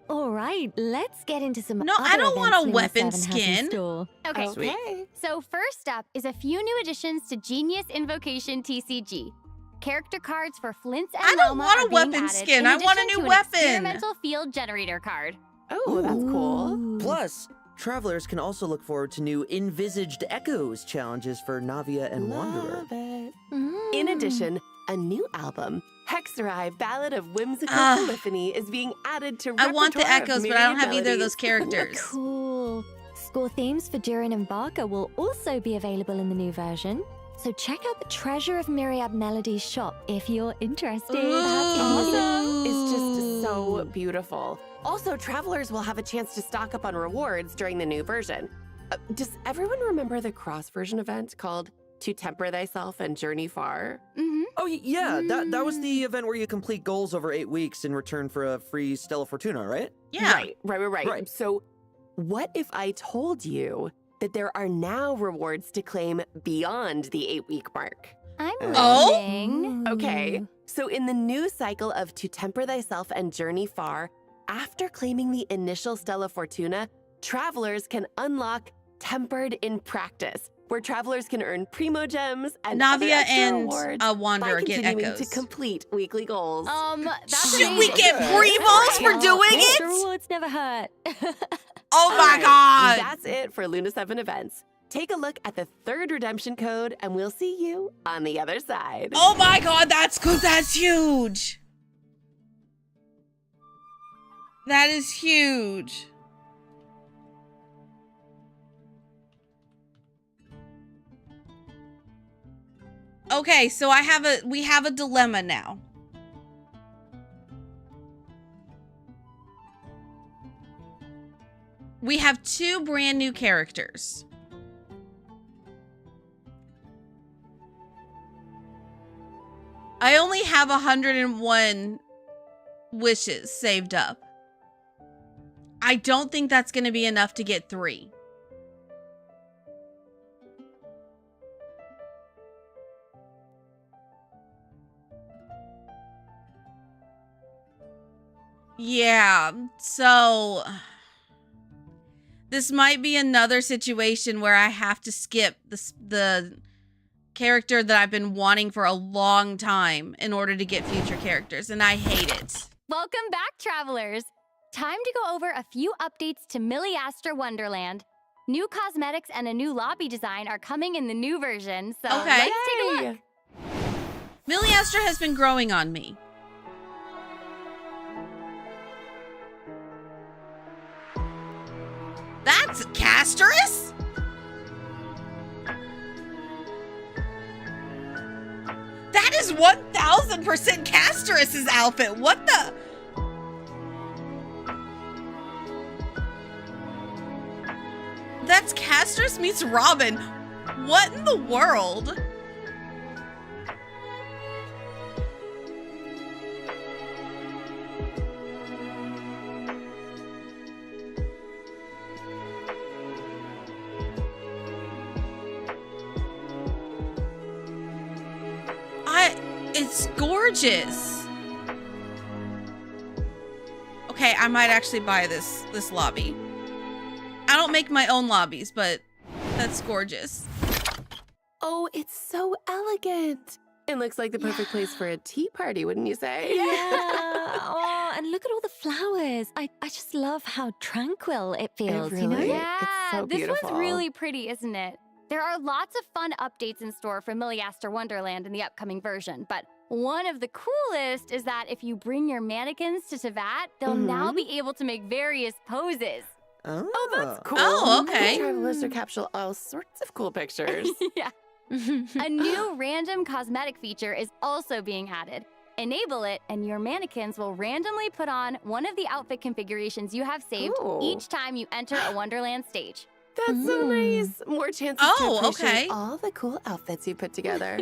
All right, let's get into some No, I other don't want events a Luna weapon 7 has in skin. store. Okay, Okay. so first up is a few new additions to Genius Invocation TCG. Character cards for Flint's and I don't Loma want a are being weapon added skin. in I want a addition new to an weapon. experimental field generator card. Oh, that's cool. Ooh. Plus, travelers can also look forward to new Envisaged Echoes challenges for Navia and Wanderer. Love it. Mm. In addition, a new album, Hexerai Ballad of Whimsical Ugh. Polyphony, is being added to I want the repertoire of echoes, but I don't have myriad either of those melodies. characters. Cool. Score themes for Durin and Barker will also be available in the new version. So check out the Treasure of Myriad Melodies shop if you're interested. Awesome. It's just so beautiful. Also, travelers will have a chance to stock up on rewards during the new version. Does everyone remember the cross version event called To Temper Thyself and Journey Far? Mm-hmm. Oh, yeah. That was the event where you complete goals over 8 weeks in return for a free Stella Fortuna, right? Yeah. Right. So, what if I told you that there are now rewards to claim beyond the 8-week mark? I'm Oh? listening. Okay, so in the new cycle of To Temper Thyself and Journey Far, after claiming the initial Stella Fortuna, travelers can unlock Tempered in Practice, where travelers can earn Primo Gems and other Navia extra and rewards a by Wanderer get continuing echoes. to complete weekly goals. That's Should we amazing. get primos for doing Extra it? rewards never hurt. Oh my All right, God. That's it for Luna 7 events. Take a look at the third redemption code, and we'll see you on the other side. Oh my God, that's good. That's huge. That is huge. Okay, so we have a dilemma now. We have 2 brand new characters. I only have 101 wishes saved up. I don't think that's going to be enough to get 3. Yeah, so this might be another situation where I have to skip the character that I've been wanting for a long time in order to get future characters, and I hate it. Welcome back, travelers. Time to go over a few updates to Milliastra Wonderland. New cosmetics and a new lobby design are coming in the new version, so Okay. let's take a look. Milliastra has been growing on me. That's Casterus? That That is 1000% Casterus's outfit. What the? That's Casterus meets Robin. What in the world? It's gorgeous. Okay, I might actually buy this lobby. I don't make my own lobbies, but that's gorgeous. Oh, it's so elegant. It looks like the perfect place for a tea party, wouldn't you say? Yeah. Oh, and look at all the flowers. I just love how tranquil it feels, you know? Yeah, It's so beautiful. This one's really pretty, isn't it? There are lots of fun updates in store for Milliaster Wonderland in the upcoming version, but one of the coolest is that if you bring your mannequins to Teyvat, they'll now be able to make various poses. Oh, that's cool. Oh, okay. Travelers are capture all sorts of cool pictures. Yeah. A new random cosmetic feature is also being added. Enable it, and your mannequins will randomly put on one of the outfit configurations you have saved each time you enter a Wonderland stage. That's so nice. More chances to appreciate all the cool outfits you put together.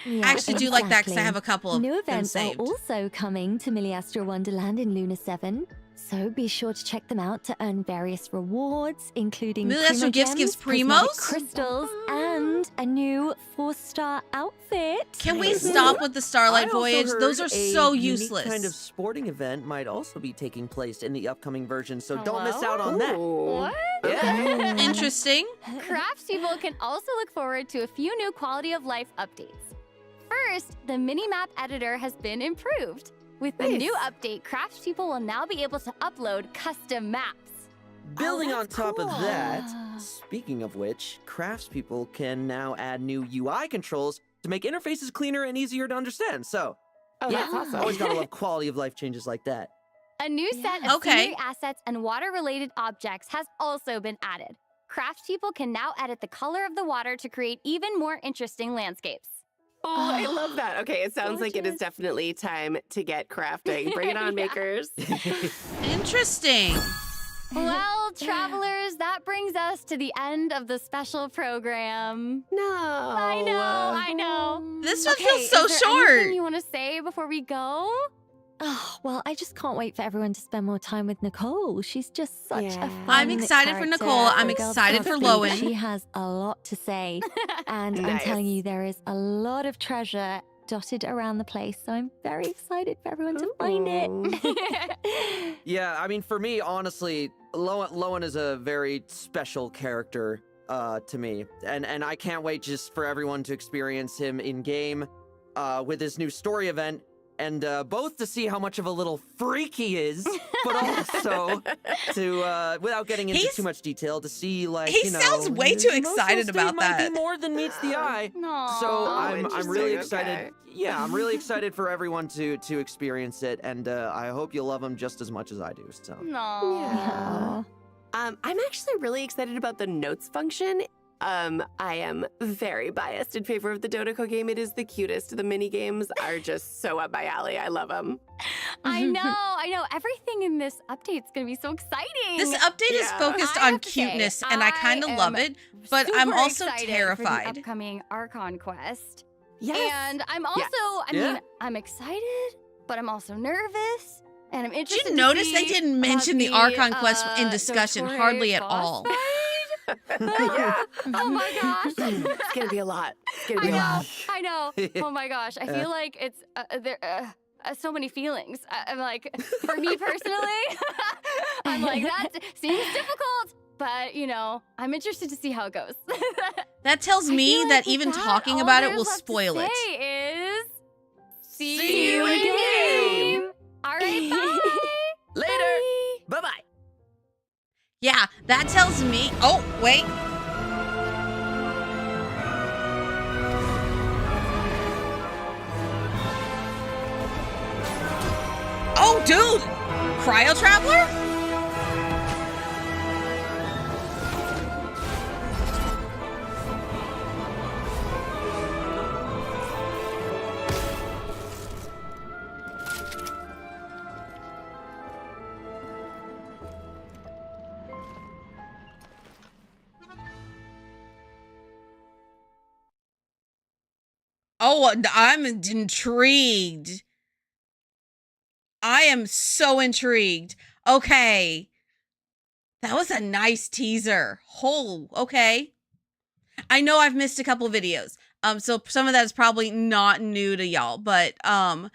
I actually do like that because I have a couple of New them events are saved. also coming to Milliaster Wonderland in Luna 7. So be sure to check them out to earn various rewards, including Milliaster Gifts gives prismatic primos? crystals, and a new 4-star outfit. Can we stop with the Starlight Voyage? Those are so useless. A kind of sporting event might also be taking place in the upcoming version, so don't miss out on that. What? Yeah. Interesting. Craftspeople can also look forward to a few new quality of life updates. First, the mini-map editor has been improved. With the new update, craftspeople will now be able to upload custom maps. Building on top of that, speaking of which, craftspeople can now add new UI controls to make interfaces cleaner and easier to understand. So, that's awesome. Always gotta love quality of life changes like that. A new set of scenery assets and water-related objects has also been added. Craftspeople can now edit the color of the water to create even more interesting landscapes. Oh, I love that. Okay, it sounds like it is definitely time to get crafting. Bring it on, makers. Interesting. Well, travelers, that brings us to the end of the special program. No. I know. This one feels is so there short. Anything you want to say before we go? Oh, well, I just can't wait for everyone to spend more time with Nicole. She's just such a fun I'm excited for character. Nicole. I'm The girls excited can't for speak. Lowen. She has a lot to say. And I'm telling you, there is a lot of treasure dotted around the place. So I'm very excited for everyone to find it. Yeah, I mean, for me, honestly, Lowen is a very special character to me. And I can't wait just for everyone to experience him in-game with his new story event. And both to see how much of a little freak he is, but also to, without getting into too much detail, to see, like, He sounds way too excited about might that. be more than meets the eye. No. So I'm really excited. Okay. Yeah, I'm really excited for everyone to experience it, and I hope you love him just as much as I do. So. No. Yeah. I'm actually really excited about the notes function. I am very biased in favor of the Dodoko game. It is the cutest. The mini games are just so up my alley. I love them. I know. Everything in this update's gonna be so exciting. This update is focused on cuteness, and I kind of love it, but I'm super also excited terrified. for the upcoming Archon quest. Yes. And I'm also, I mean, I'm excited, but I'm also nervous, and I'm interested. Did you notice to they see didn't mention the Archon quest in discussion Dottore hardly at boss all? fight? Yeah. Oh my gosh. It's gonna be a lot. It's gonna be a lot. I know. Oh my gosh. I feel like it's there. So many feelings. I'm like, for me personally, I'm like, that seems difficult, but you know, I'm interested to see how it goes. That tells me that even talking about it will spoil it. Is see you in game. All right, bye. Later. Bye-bye. Yeah, that tells me. Oh, wait. Oh, dude! Cryo Traveler? Oh, I'm intrigued. I am so intrigued. Okay. That was a nice teaser. Oh, okay. I know I've missed a couple videos. So some of that is probably not new to y'all, but that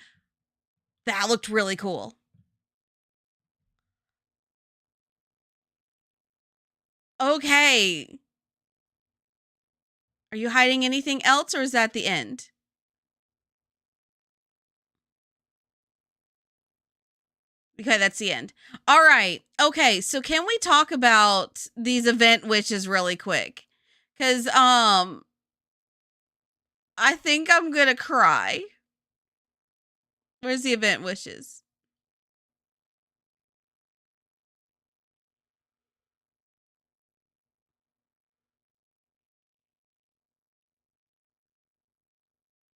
looked really cool. Okay. Are you hiding anything else, or is that the end? Okay, that's the end. All right. Okay, so can we talk about these event witches really quick? Cuz I think I'm going to cry. Where's the event wishes?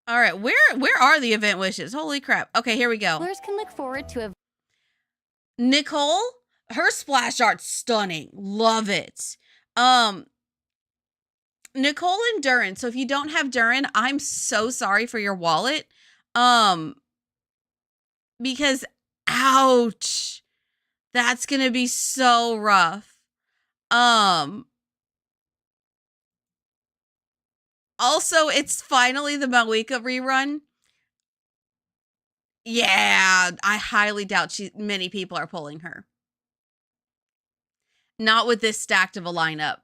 All right, where are the event wishes? Holy crap. Okay, here we go. Players can look forward to a Nicole, her splash art's stunning. Love it. Nicole and Durin. So if you don't have Durin, I'm so sorry for your wallet. Because ouch. That's going to be so rough. Also, it's finally the Malika rerun. Yeah, I highly doubt many people are pulling her. Not with this stacked of a lineup.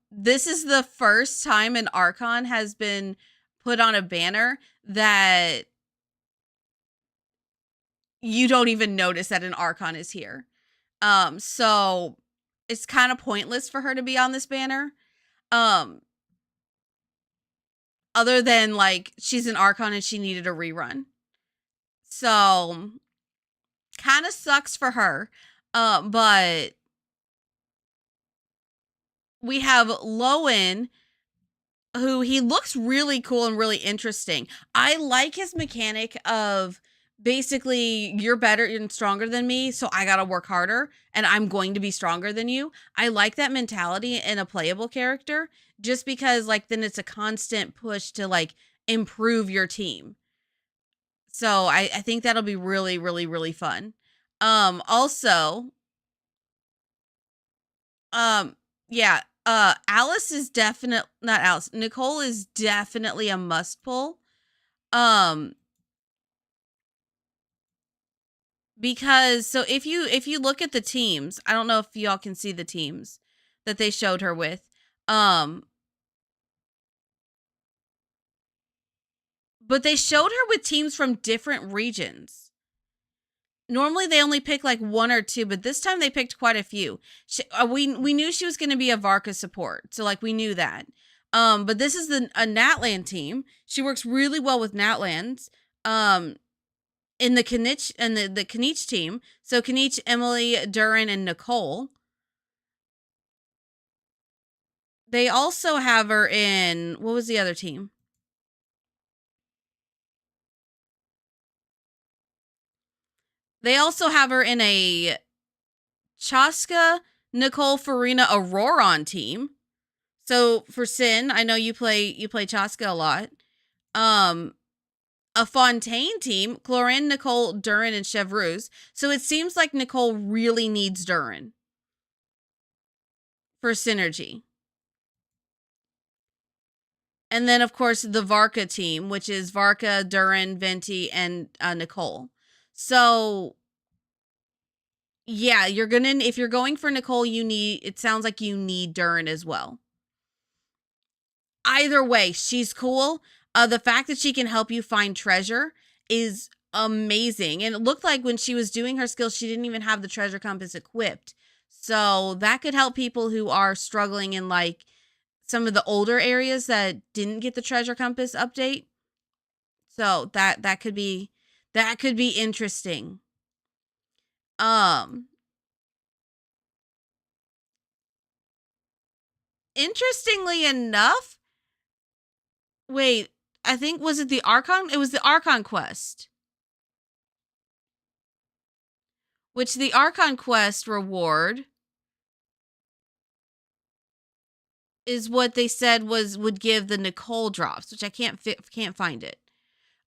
This is the first time an Archon has been put on a banner that you don't even notice that an Archon is here. So it's kind of pointless for her to be on this banner. Other than like she's an Archon and she needed a rerun. So kind of sucks for her. But we have Lowen, who he looks really cool and really interesting. I like his mechanic of basically you're better and stronger than me, so I gotta work harder and I'm going to be stronger than you. I like that mentality in a playable character just because like then it's a constant push to like improve your team. So I think that'll be really, really, really fun. Also, yeah, Alice is definitely not Alice. Nicole is definitely a must pull. Because so if you look at the teams, I don't know if y'all can see the teams that they showed her with. But they showed her with teams from different regions. Normally they only pick like one or two, but this time they picked quite a few. We knew she was going to be a Varka support, so like we knew that. But this is a Natlan team. She works really well with Natlans. In the Kanich and the Kanich team, so Kanich, Emily, Durin, and Nicole. They also have her in what was the other team? They also have her in a Chaska, Nicole, Farina, Auroron team. So for Sin, I know you play Chaska a lot. A Fontaine team, Clorin, Nicole, Durin, and Chevreuse. So it seems like Nicole really needs Durin for synergy. And then, of course, the Varka team, which is Varka, Durin, Venti, and Nicole. So, yeah, if you're going for Nicole, it sounds like you need Durin as well. Either way, she's cool. The fact that she can help you find treasure is amazing. And it looked like when she was doing her skills, she didn't even have the treasure compass equipped. So that could help people who are struggling in like some of the older areas that didn't get the treasure compass update. So that could be interesting. Interestingly enough, wait, I think was it the Archon? It was the Archon quest. Which the Archon quest reward is what they said would give the Nicole drops, which I can't find it.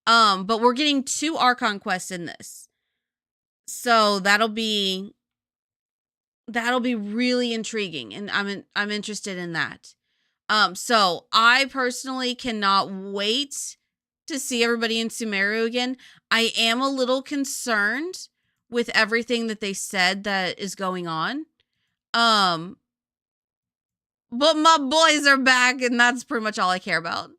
But we're getting 2 Archon quests in this. So that'll be really intriguing, and I'm interested in that. So I personally cannot wait to see everybody in Sumeru again. I am a little concerned with everything that they said that is going on. But my boys are back, and that's pretty much all I care about.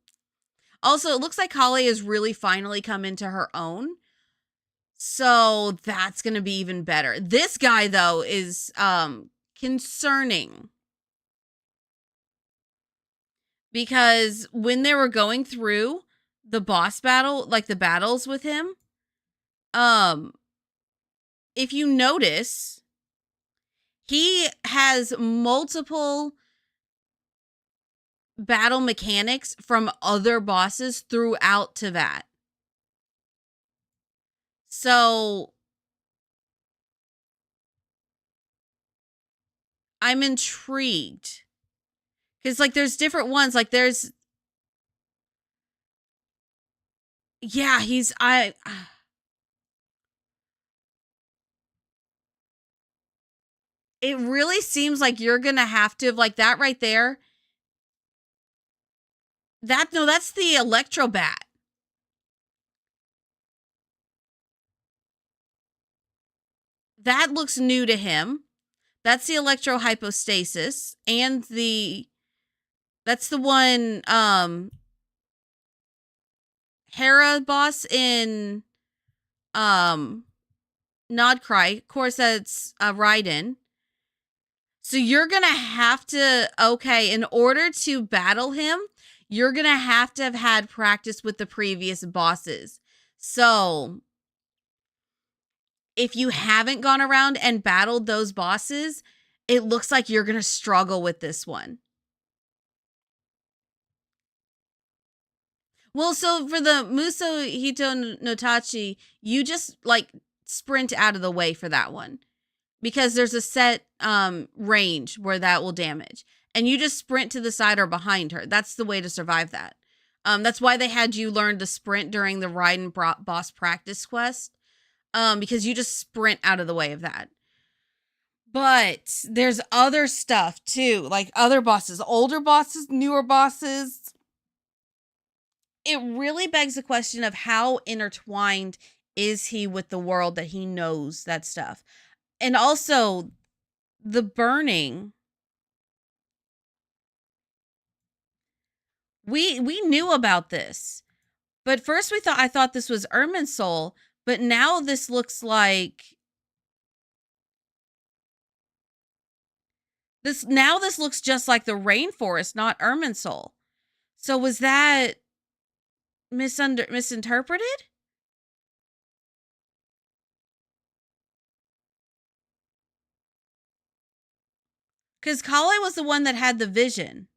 Also, it looks like Holly has really finally come into her own. So that's going to be even better. This guy, though, is concerning. Because when they were going through the boss battle, like the battles with him, if you notice, he has multiple battle mechanics from other bosses throughout Teyvat. So I'm intrigued. Because, like, there's different ones. Like, there's... Yeah, It really seems like you're going to have to... Like, that right there... That's the Electrobat. That looks new to him. That's the Electrohypostasis. And that's the one, Hera boss in, Nodcry. Of course, that's, Raiden. So you're gonna have to, okay, in order to battle him, you're gonna have had practice with the previous bosses. So if you haven't gone around and battled those bosses, it looks like you're gonna struggle with this one. Well, so for the Muso Hito no Tachi, you just, like, sprint out of the way for that one. Because there's a set range where that will damage. And you just sprint to the side or behind her. That's the way to survive that. That's why they had you learn to sprint during the Raiden boss practice quest. Because you just sprint out of the way of that. But there's other stuff, too. Like other bosses. Older bosses, newer bosses. It really begs the question of how intertwined is he with the world that he knows that stuff. And also, the burning. We knew about this. But first I thought this was Irminsul. But now this looks like... This looks just like the rainforest, not Irminsul. So was that... misinterpreted? Because Kale was the one that had the vision.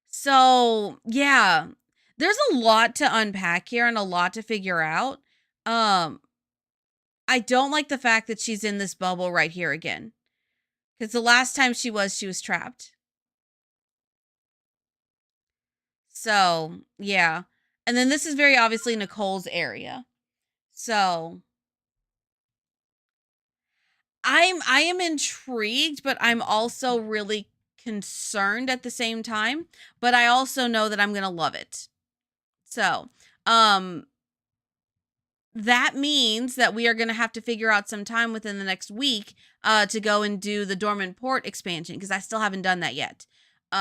So, yeah. There's a lot to unpack here and a lot to figure out. I don't like the fact that she's in this bubble right here again. Because the last time she was trapped. So, yeah. And then this is very obviously Nicole's area. So, I am intrigued, but I'm also really concerned at the same time. But I also know that I'm going to love it. So, that means that we are going to have to figure out some time within the next week to go and do the Dormant Port expansion, because I still haven't done that yet.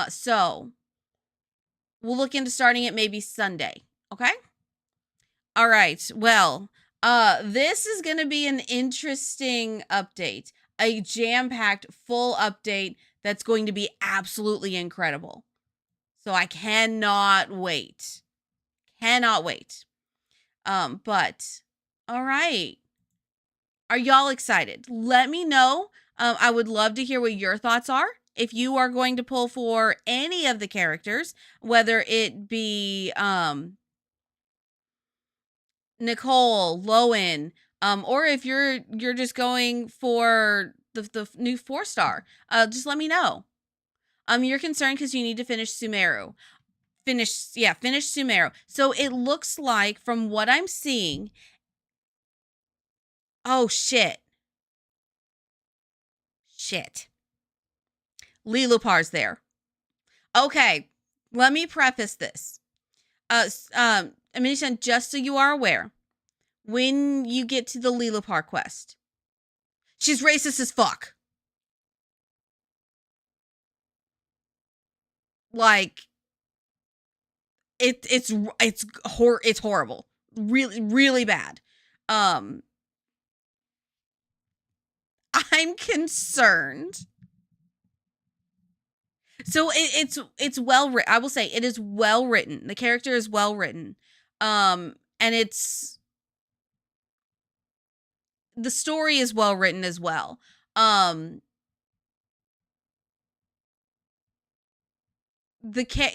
So, we'll look into starting it maybe Sunday. Okay? All right. Well, this is going to be an interesting update. A jam-packed, full update that's going to be absolutely incredible. So I cannot wait. Cannot wait. But, all right. Are y'all excited? Let me know. I would love to hear what your thoughts are. If you are going to pull for any of the characters, whether it be Nicole, Lowen, or if you're just going for the new 4-star, just let me know. You're concerned because you need to finish Sumeru. Finish Sumeru. So it looks like, from what I'm seeing... Oh, shit. Shit. Lilopar's there. Okay, let me preface this. Amini-san, just so you are aware, when you get to the Lilopar quest, she's racist as fuck. Like, it's horrible. Really, really bad. I'm concerned. So it's well written. I will say it is well written. The character is well written. And the story is well written as well.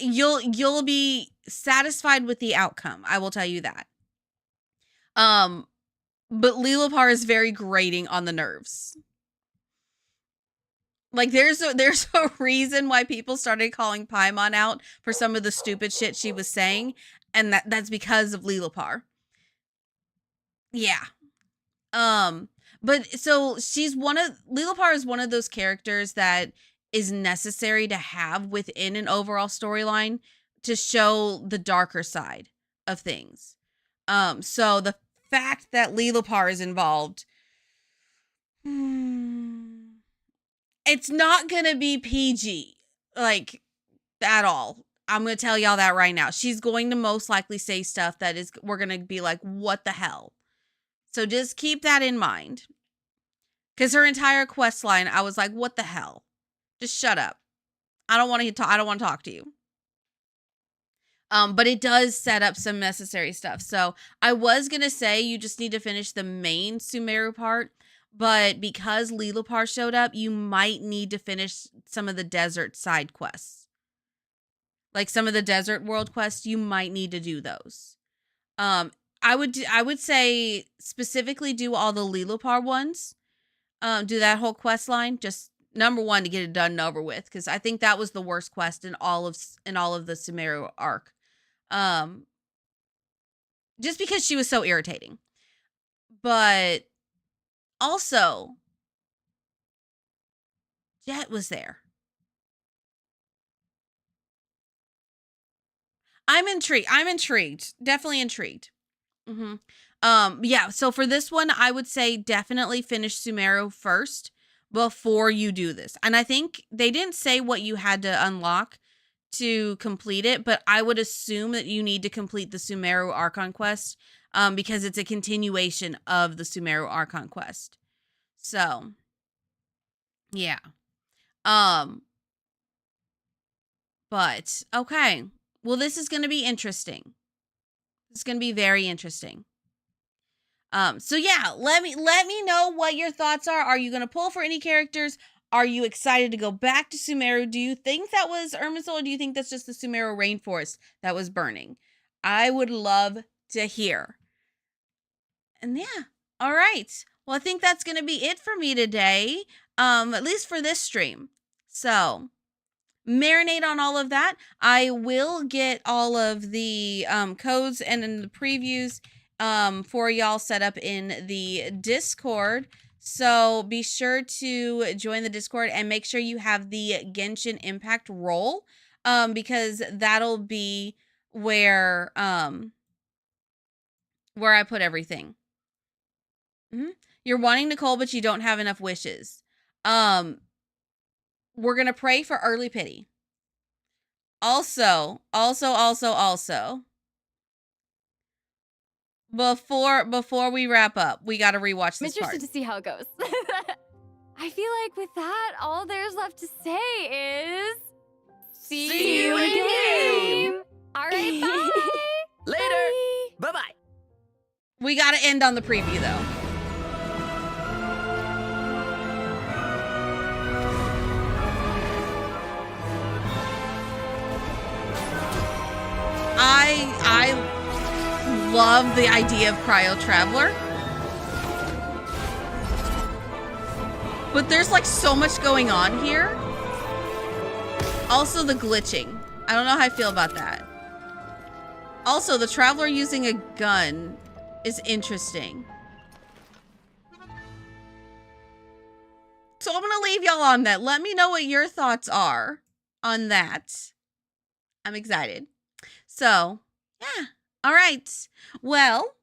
You'll be satisfied with the outcome. I will tell you that. But Lilopar is very grating on the nerves. Like, there's a reason why people started calling Paimon out for some of the stupid shit she was saying, and that's because of Lilopar. Yeah. But so Lilopar is one of those characters that is necessary to have within an overall storyline to show the darker side of things. So the fact that Lilopar is involved, it's not gonna be PG, like, at all. I'm gonna tell y'all that right now. She's going to most likely say stuff that we're gonna be like, what the hell? So just keep that in mind. Because her entire quest line, I was like, what the hell? Just shut up. I don't want to talk to you. But it does set up some necessary stuff. So I was gonna say you just need to finish the main Sumeru part. But because Lilopar showed up, you might need to finish some of the desert side quests. Like some of the desert world quests, you might need to do those. I would say specifically do all the Lilopar ones. Do that whole quest line. Just number one, to get it done and over with, because I think that was the worst quest in all of the Sumeru arc. Just because she was so irritating. But also, Jet was there. I'm intrigued. Definitely intrigued. Yeah, so for this one, I would say definitely finish Sumeru first before you do this. And I think they didn't say what you had to unlock to complete it, but I would assume that you need to complete the Sumeru Archon quest, because it's a continuation of the Sumeru Archon quest. So, yeah. But, okay. Well, this is going to be interesting. It's going to be very interesting. So yeah, let me know what your thoughts are. Are you going to pull for any characters? Are you excited to go back to Sumeru? Do you think that was Irminsul, or do you think that's just the Sumeru rainforest that was burning? I would love to hear. And yeah, all right. Well, I think that's going to be it for me today, at least for this stream. So, marinate on all of that. I will get all of the codes and in the previews for y'all set up in the Discord. So be sure to join the Discord and make sure you have the Genshin Impact role, because that'll be where I put everything. You're wanting Nicole, but you don't have enough wishes. We're gonna pray for early pity. Also. Before we wrap up, we got to rewatch this part. I'm interested to see how it goes. I feel like with that, all there's left to say is... See you in game! Alright, bye! Later! Bye-bye! We got to end on the preview, though. I love the idea of Cryo Traveler. But there's like so much going on here. Also, the glitching. I don't know how I feel about that. Also, the traveler using a gun is interesting. So I'm gonna leave y'all on that. Let me know what your thoughts are on that. I'm excited. So, yeah. All right. Well,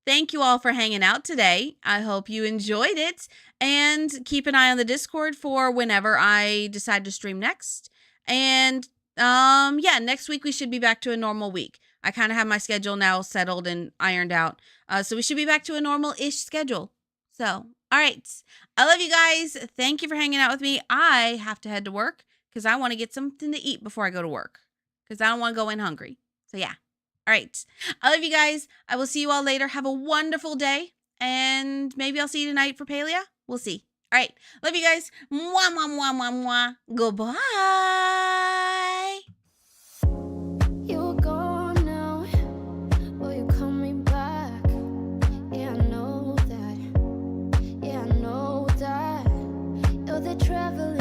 thank you all for hanging out today. I hope you enjoyed it. And keep an eye on the Discord for whenever I decide to stream next. And yeah, next week we should be back to a normal week. I kind of have my schedule now settled and ironed out. So we should be back to a normal-ish schedule. So, all right. I love you guys. Thank you for hanging out with me. I have to head to work because I want to get something to eat before I go to work because I don't want to go in hungry. So, yeah. All right. I love you guys. I will see you all later. Have a wonderful day. And maybe I'll see you tonight for Palea. We'll see. All right. Love you guys. Mwah, mwah, mwah, mwah, mwah. Goodbye. You're gone now. Will you coming back? Yeah, I know that. Yeah, I know that. You're the traveler.